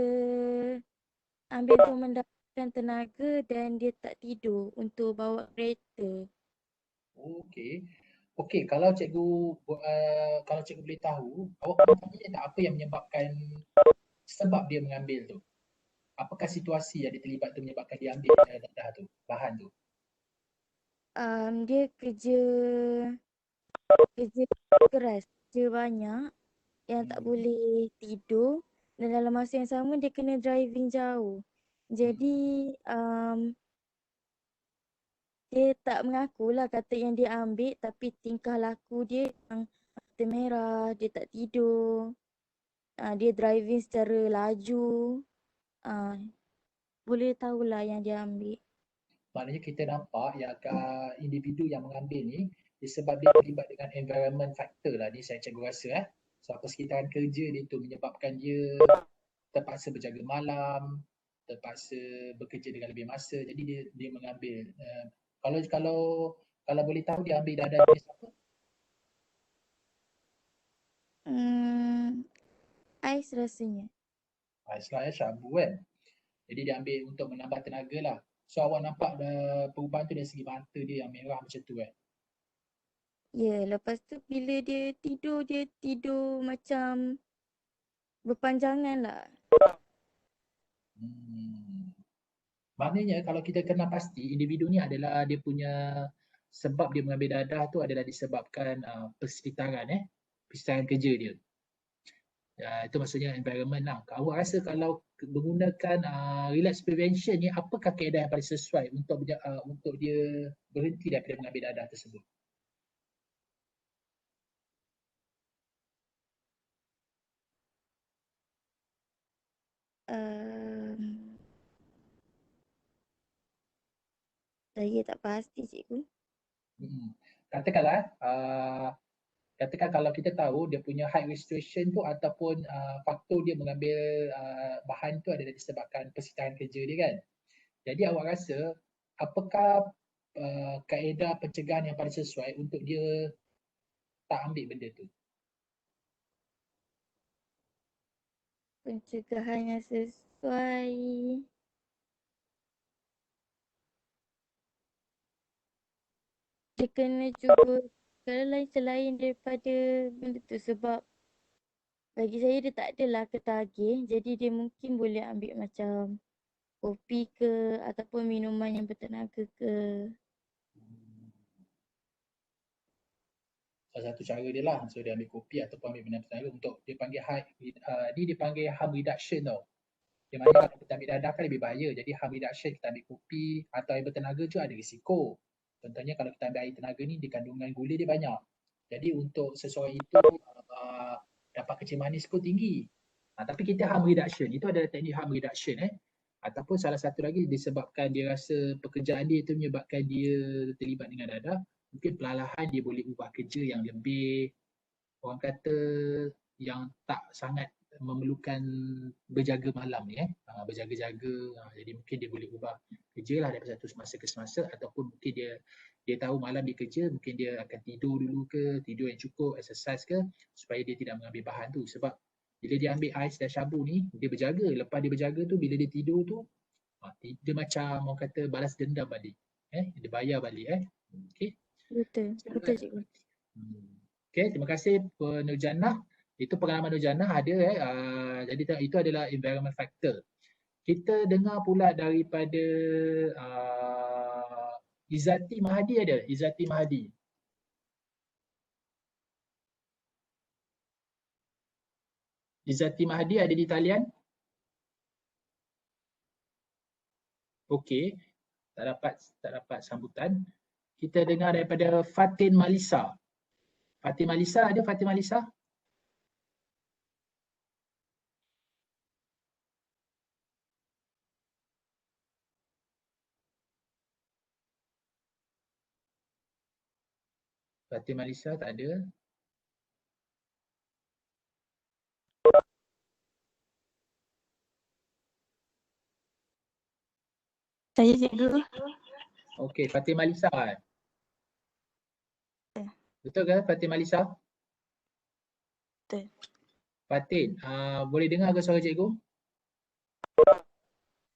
ambil untuk mendapatkan tenaga dan dia tak tidur untuk bawa kereta. Okey. Okey, kalau cikgu boleh tahu, awak pernah tanya tak apa yang menyebabkan sebab dia mengambil tu? Apakah situasi yang dia terlibat tu menyebabkan dia ambil dadah tu, bahan tu? Dia kerja keras, kerja banyak yang tak boleh tidur. Dan dalam masa yang sama dia kena driving jauh. Jadi dia tak mengakulah kata yang dia ambil, tapi tingkah laku dia yang mata merah, dia tak tidur. Dia driving secara laju. Boleh tahulah yang dia ambil. Maknanya kita nampak yang individu yang mengambil ni disebab dia terlibat dengan environment factor lah ni, saya cikgu rasa So persekitaran kerja dia tu menyebabkan dia terpaksa berjaga malam, terpaksa bekerja dengan lebih masa. Jadi dia mengambil kalau kalau kalau boleh tahu dia ambil dadah jenis apa? Ais rasanya. Islah syabu kan. Jadi dia ambil untuk menambah tenaga lah. So awak nampak perubahan tu dari segi mata dia yang merah macam tu kan. Ya, lepas tu bila dia tidur macam berpanjangan lah. Maknanya kalau kita kenal pasti individu ni adalah dia punya sebab dia mengambil dadah tu adalah disebabkan persekitaran kerja dia. Itu maksudnya environment lah. Awak rasa kalau menggunakan relapse prevention ni, apakah kaedah yang paling sesuai untuk dia berhenti daripada mengambil dadah tersebut? Saya tak pasti cikgu. Katakanlah katakan kalau kita tahu dia punya height restriction tu ataupun faktor dia mengambil bahan tu adalah disebabkan persekitaran kerja dia kan. Jadi awak rasa apakah kaedah pencegahan yang paling sesuai untuk dia tak ambil benda tu? Pencegahan yang sesuai. Dia kena cuba perkara lain selain daripada benda tu, sebab bagi saya dia tak adalah ketagih. Jadi dia mungkin boleh ambil macam kopi ke ataupun minuman yang bertenaga ke. Salah satu cara dia lah. So dia ambil kopi ataupun ambil benda bertenaga untuk dia panggil ni dia panggil harm reduction tau. Yang mana kalau kita ambil dadah kan lebih bahaya. Jadi harm reduction kita ambil kopi atau air bertenaga tu ada risiko. Contohnya kalau kita ambil air tenaga ni, di kandungan gula dia banyak. Jadi untuk seseorang itu dapat kecil manis pun tinggi. Tapi kita harm reduction, itu adalah teknik harm reduction ataupun salah satu lagi disebabkan dia rasa pekerjaan dia itu menyebabkan dia terlibat dengan dadah, mungkin perlahan dia boleh ubah kerja yang lebih orang kata yang tak sangat memerlukan berjaga malam ni berjaga-jaga, jadi mungkin dia boleh ubah kerja lah daripada satu semasa ke semasa ataupun mungkin dia tahu malam dia kerja, mungkin dia akan tidur dulu ke, tidur yang cukup, exercise ke, supaya dia tidak mengambil bahan tu. Sebab bila dia ambil ais dan syabu ni, dia berjaga. Lepas dia berjaga tu, bila dia tidur tu, dia macam orang kata balas dendam balik. Dia bayar balik. Okay. Betul, betul cikgu. Okay, terima kasih Nurjannah. Itu pengalaman Nurjannah ada jadi itu adalah environment factor. Kita dengar pula daripada Izzati Mahdi ada? Izzati Mahdi. Izzati Mahdi ada di talian? Okey, tak dapat sambutan. Kita dengar daripada Fatin Malisa. Fatin Malisa ada Fatin Malisa? Fatin Malisa tak ada. Saya cikgu. Okey, Fatin Malisa kan? Betul ke Fatin Malisa? Betul. Fatin, boleh dengar ke suara cikgu?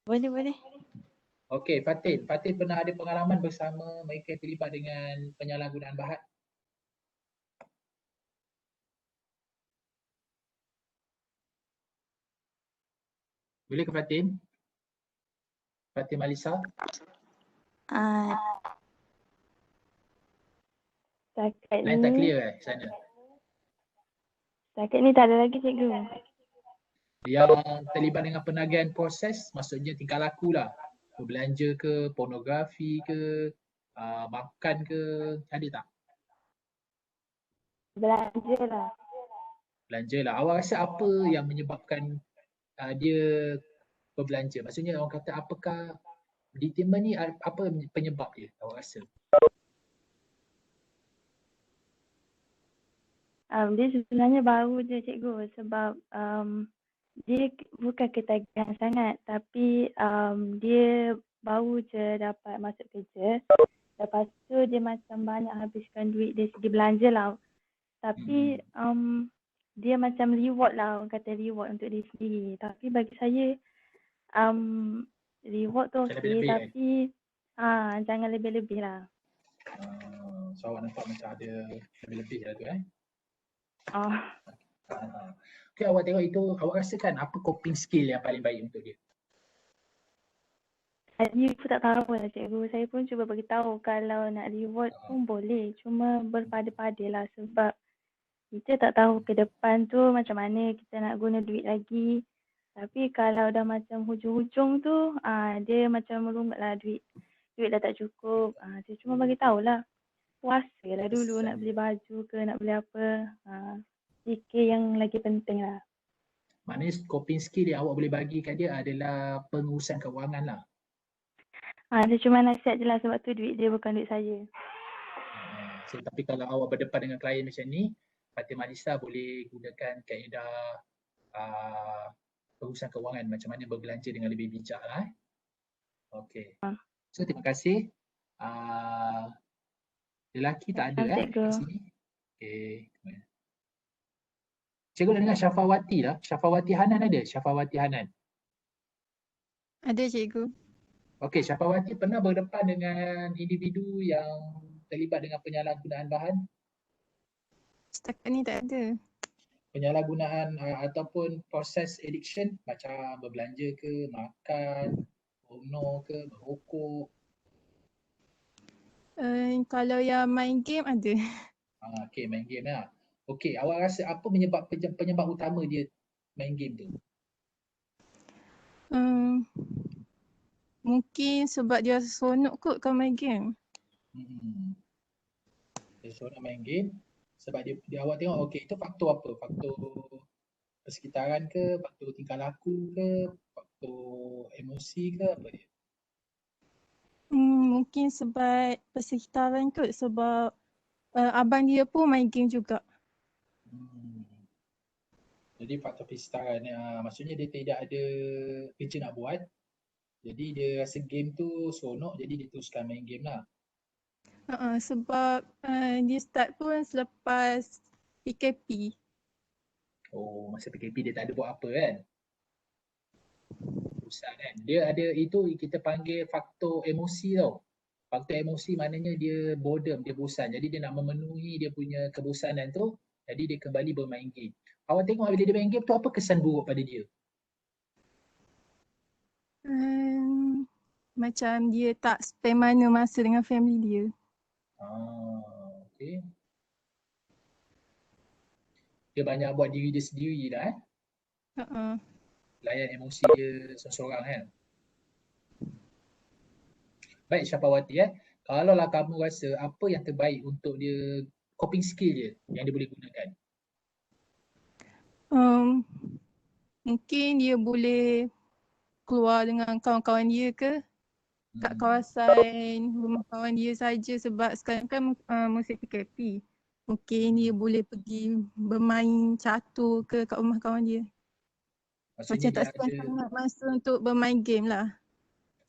Boleh, boleh. Okey, Fatin. Fatin pernah ada pengalaman bersama mereka yang terlibat dengan penyalahgunaan bahan? Boleh ke Fatin? Fatin Malisa? Setakat Line tak ni, clear sana? setakat ni tak ada lagi cikgu. Yang terlibat dengan penagihan proses maksudnya tingkah laku lah. Berbelanja ke, pornografi ke, makan ke, ada tak? Belanja lah. Belanja lah. Awak rasa apa yang menyebabkan dia berbelanja? Maksudnya orang kata apakah determine ni apa penyebab dia awak rasa? Dia sebenarnya baru je cikgu sebab dia bukan ketagihan sangat tapi dia baru je dapat masuk kerja. Lepas tu dia macam banyak habiskan duit dari segi belanja lah. Tapi dia macam reward lah, orang kata reward untuk diri sendiri. Tapi bagi saya reward tu Macam okey lebih-lebih tapi jangan lebih-lebih lah. So awak nampak macam ada lebih-lebih lah tu Ah, Okay, awak tengok itu, awak rasakan apa coping skill yang paling baik untuk dia? Saya pun tak tahu lah cikgu. Saya pun cuba beritahu kalau nak reward pun boleh. Cuma berpada-pada lah sebab kita tak tahu ke depan tu macam mana kita nak guna duit lagi. Tapi kalau dah macam hujung-hujung tu, dia macam merungut lah duit. Duit dah tak cukup. Saya cuma bagi tahulah. Puasa lah dulu nak beli baju ke nak beli apa. Fikir yang lagi penting lah. Maknanya coping skill yang awak boleh bagi kat dia adalah pengurusan kewangan lah. Saya cuma nasihat je lah sebab tu duit dia bukan duit saya. So, tapi kalau awak berdepan dengan klien macam ni, Fatimah Nisa boleh gunakan kaedah pengurusan kewangan macam mana berbelanja dengan lebih bijak lah. Okay. So terima kasih. Lelaki tak ada kat sini. Okay. Cikgu nak dengar Syafawati lah. Syafawati Hanan ada? Syafawati Hanan. Ada cikgu. Okey, Syafawati pernah berdepan dengan individu yang terlibat dengan penyalahgunaan bahan? Setakat ni tak ada. Penyalahgunaan ataupun proses addiction macam berbelanja ke, makan, porno ke, merokok? Kalau yang main game ada. Okey, main game lah. Okey, awak rasa apa penyebab utama dia main game tu? Mungkin sebab dia seronok kot kalau main game. Dia seronok main game sebab dia awak tengok okey itu faktor apa? Faktor persekitaran ke, faktor tingkah laku ke, faktor emosi ke, apa dia? Mungkin sebab persekitaran kot sebab abang dia pun main game juga. Jadi faktor persekitaran, maksudnya dia tidak ada kerja nak buat. Jadi dia rasa game tu seronok jadi dia teruskan main game lah. Sebab dia start pun selepas PKP. Oh, masa PKP dia tak ada buat apa kan? Bosan kan? Dia ada itu kita panggil faktor emosi tau. Faktor emosi maknanya dia boredom, dia bosan. Jadi dia nak memenuhi dia punya kebosanan tu, jadi dia kembali bermain game. Awak tengok bila dia main game tu apa kesan buruk pada dia? Macam dia tak spend mana masa dengan family dia. Okay. Dia banyak buat diri dia sendiri lah layan emosi dia seorang-seorang kan. Baik Syafawati kalau lah kamu rasa apa yang terbaik untuk dia coping skill dia yang dia boleh gunakan? Mungkin dia boleh keluar dengan kawan-kawan dia ke kat kawasan rumah kawan dia saja sebab sekarang kan musim PKP. Mungkin dia boleh pergi bermain catur ke kat rumah kawan dia. Maksudnya macam tak spend sangat masa untuk bermain game lah.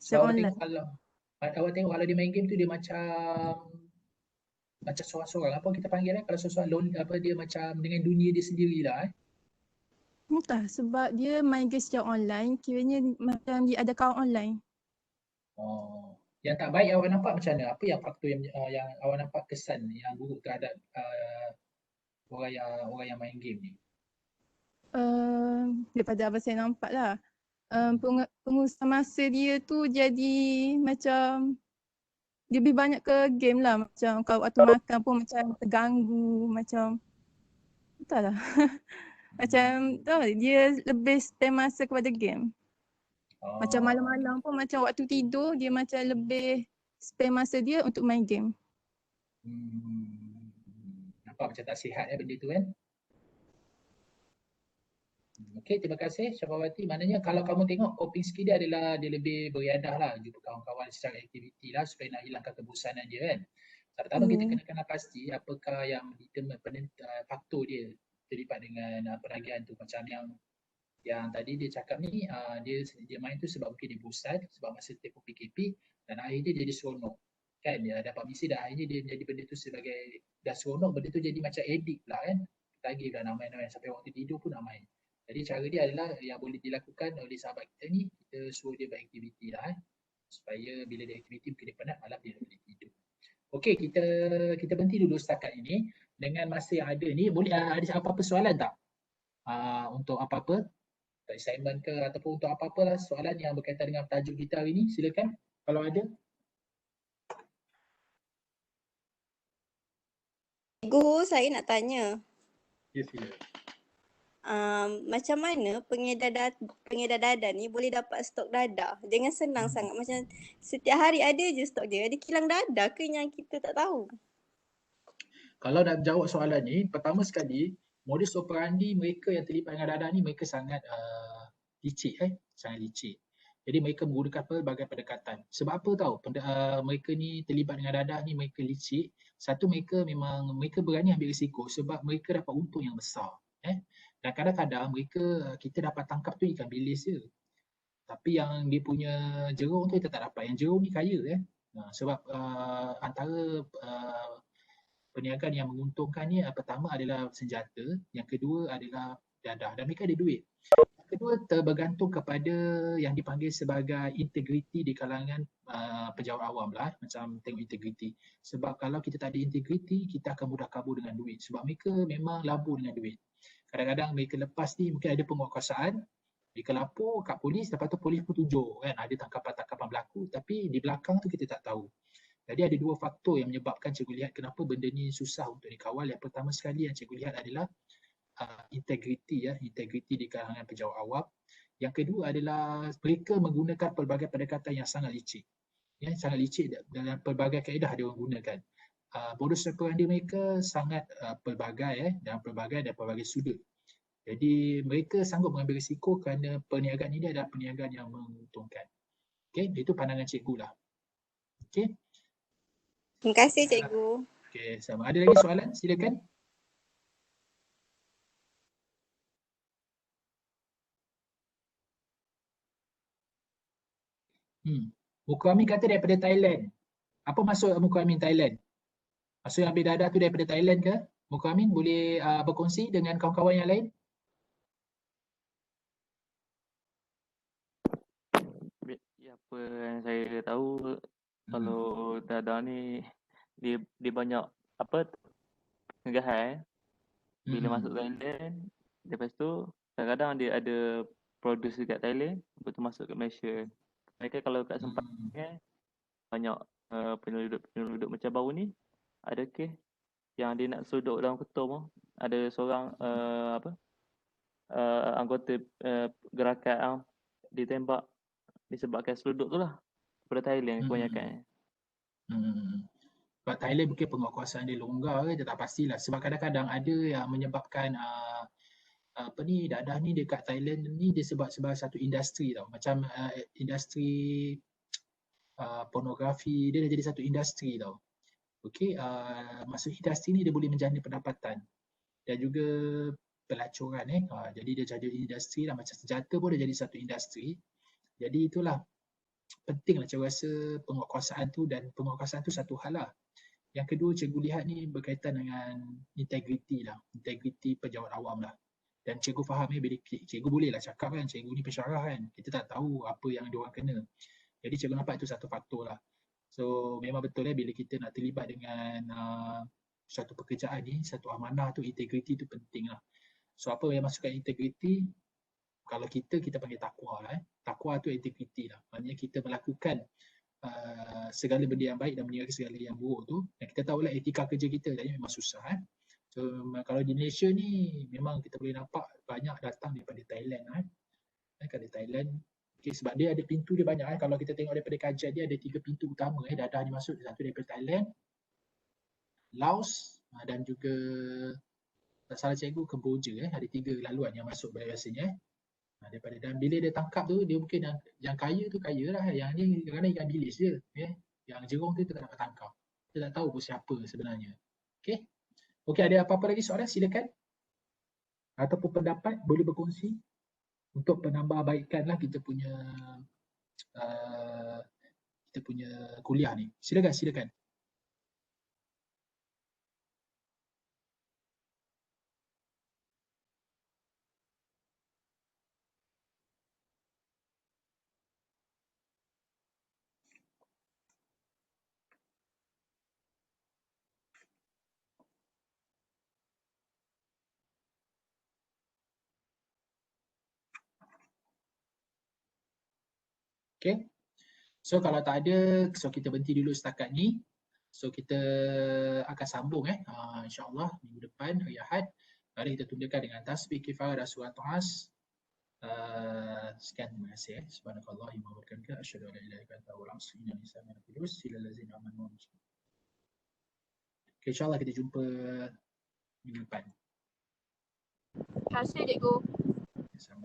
So awak tengok kalau dia main game tu dia macam seorang-seorang apa kita panggil kalau seorang apa dia macam dengan dunia dia sendirilah Entah sebab dia main game secara online kiranya macam dia ada kawan online. Yang tak baik awak nampak macam mana? Apa yang faktor yang awak nampak kesan yang buruk terhadap orang yang main game ni? Daripada apa saya nampak lah. Pengurusan masa dia tu jadi macam dia lebih banyak ke game lah. Macam kalau waktu makan pun macam terganggu macam entahlah. Macam tu dia lebih spend masa kepada game. Macam Oh. malam-malam pun macam waktu tidur dia macam lebih spend masa dia untuk main game. Nampak macam tak sihat benda tu kan? Okey, terima kasih Syafawati. Maknanya kalau kamu tengok coping skill dia adalah dia lebih beriadah lah, jumpa kawan-kawan secara aktiviti lah supaya nak hilangkan kebosanan dia kan. Pertama kita kena kenal pasti apakah yang determine faktor dia terlibat dengan peragian tu. Macam yang tadi dia cakap ni, dia main tu sebab mungkin dia bosan, sebab masa tempoh PKP dan akhirnya dia jadi seronok. Kan dia dapat misi dan akhirnya dia menjadi benda tu sebagai dah seronok, benda tu jadi macam addict pula kan. Tagih pula nak main sampai waktu tidur pun nak main. Jadi cara dia adalah yang boleh dilakukan oleh sahabat kita ni, kita suruh dia beraktiviti lah supaya bila dia aktiviti mungkin dia penat, malam dia boleh tidur. Okey, kita berhenti dulu setakat ini. Dengan masa yang ada ni, boleh ada apa-apa soalan tak? Untuk apa-apa? Untuk assignment ke ataupun untuk apa-apa lah soalan yang berkaitan dengan tajuk kita hari ni, silakan kalau ada. Cikgu, saya nak tanya. Ya, sila. Macam mana pengedar dadah ni boleh dapat stok dadah dengan senang sangat, macam setiap hari ada je stok dia. Ada kilang dadah ke yang kita tak tahu? Kalau nak jawab soalan ni, pertama sekali modus operandi mereka yang terlibat dengan dadah ni mereka sangat licik sangat licik. Jadi mereka menggunakan pelbagai pendekatan. Sebab apa tahu? Mereka ni terlibat dengan dadah ni mereka licik. Satu, mereka berani ambil risiko sebab mereka dapat untung yang besar. Dan kadang-kadang kita dapat tangkap tu ikan bilis je. Tapi yang dia punya jerung tu kita tak dapat. Yang jerung ni kaya sebab antara perniagaan yang menguntungkan ni pertama adalah senjata, yang kedua adalah dadah dan mereka ada duit. Yang kedua bergantung kepada yang dipanggil sebagai integriti di kalangan pejabat awam lah, macam tengok integriti. Sebab kalau kita tak ada integriti, kita akan mudah kabur dengan duit sebab mereka memang labur dengan duit. Kadang-kadang mereka lepas ni mungkin ada penguatkuasaan, mereka lapor kat polis, lepas tu polis pun tunjuk kan ada tangkapan-tangkapan berlaku, tapi di belakang tu kita tak tahu. Jadi ada dua faktor yang menyebabkan cikgu lihat kenapa benda ni susah untuk dikawal. Yang pertama sekali yang cikgu lihat adalah integriti di kalangan pejabat awam. Yang kedua adalah mereka menggunakan pelbagai pendekatan yang sangat licik. Sangat licik dalam pelbagai kaedah dia orang gunakan. Modus operandi mereka sangat pelbagai dan pelbagai sudut. Jadi mereka sanggup mengambil risiko kerana perniagaan ini adalah perniagaan yang menguntungkan. Okey, itu pandangan cikgu lah. Okey. Terima kasih cikgu. Okey, sama. Ada lagi soalan? Silakan. Muka Amin kata daripada Thailand. Apa maksud Muka Amin Thailand? Maksud yang ambil dadah tu daripada Thailand ke? Muka Amin boleh berkongsi dengan kawan-kawan yang lain? Apa yang saya tahu kalau dadah ni dia banyak pengegahan bila masuk Thailand. Lepas tu kadang-kadang dia ada produce dekat Thailand lepas tu masuk ke Malaysia. Mereka kalau kat Sempang banyak penyelundup macam baru ni ada kes yang dia nak seluduk dalam ketum. Ada seorang anggota gerakan ditembak disebabkan seluduk tu lah daripada Thailand kebanyakan. Sebab Thailand mungkin penguatkuasaan dia longgar ke, tak pastilah. Sebab kadang-kadang ada yang menyebabkan dadah ni dekat Thailand ni dia sebab satu industri tau. Macam industri pornografi, dia dah jadi satu industri tau. Okey, masuk industri ni dia boleh menjana pendapatan dan juga pelacuran jadi dia jadi industri lah, macam senjata pun dia jadi satu industri. Jadi itulah pentinglah cikgu rasa penguatkuasaan tu, dan penguatkuasaan tu satu hal lah. Yang kedua cikgu lihat ni berkaitan dengan integriti lah, integriti pejabat awam lah. Dan cikgu faham bila cikgu boleh lah cakap kan, cikgu ni pensyarah kan, kita tak tahu apa yang diorang kena. Jadi cikgu nampak itu satu faktor lah. So memang betul bila kita nak terlibat dengan satu pekerjaan ni, satu amanah tu, integriti tu penting lah. So apa yang masukkan integriti? Kalau kita panggil takwa lah. Takwa tu integriti lah. Maknanya kita melakukan segala benda yang baik dan meninggalkan segala yang buruk tu. Dan kita tahulah etika kerja kita, jadi memang susah. So kalau di Malaysia ni memang kita boleh nampak banyak datang daripada Thailand kan. Dari Thailand. Okay, sebab dia ada pintu dia banyak kan. Kalau kita tengok daripada kajian dia ada 3 pintu utama dadah ni masuk. Satu daripada Thailand, Laos dan juga tak salah cikgu Kemboja ada 3 laluan yang masuk biasanya daripada, dan bila dia tangkap tu dia mungkin yang kaya tu kaya lah, yang ni kadang-kadang ikan bilis je yang jerung tu tak dapat tangkap, kita tak tahu pun siapa sebenarnya. Okey, ada apa-apa lagi soalan silakan ataupun pendapat boleh berkongsi untuk penambahbaikanlah kita punya kuliah ni. Silakan. Okay. So kalau tak ada, so kita berhenti dulu setakat ni. So kita akan sambung insyaAllah minggu depan, hari Ahad. Mari kita tundakan dengan tasbih kifayah dan surat Tu'as. Sekian, terima kasih. Subhanakallahumma wa bihamdika asyhadu an la ilaha illa anta astaghfiruka wa atubu ilaik. Silal ladzina amanu. Okay, insyaAllah kita jumpa minggu depan. Terima kasih, Cikgu. Sama.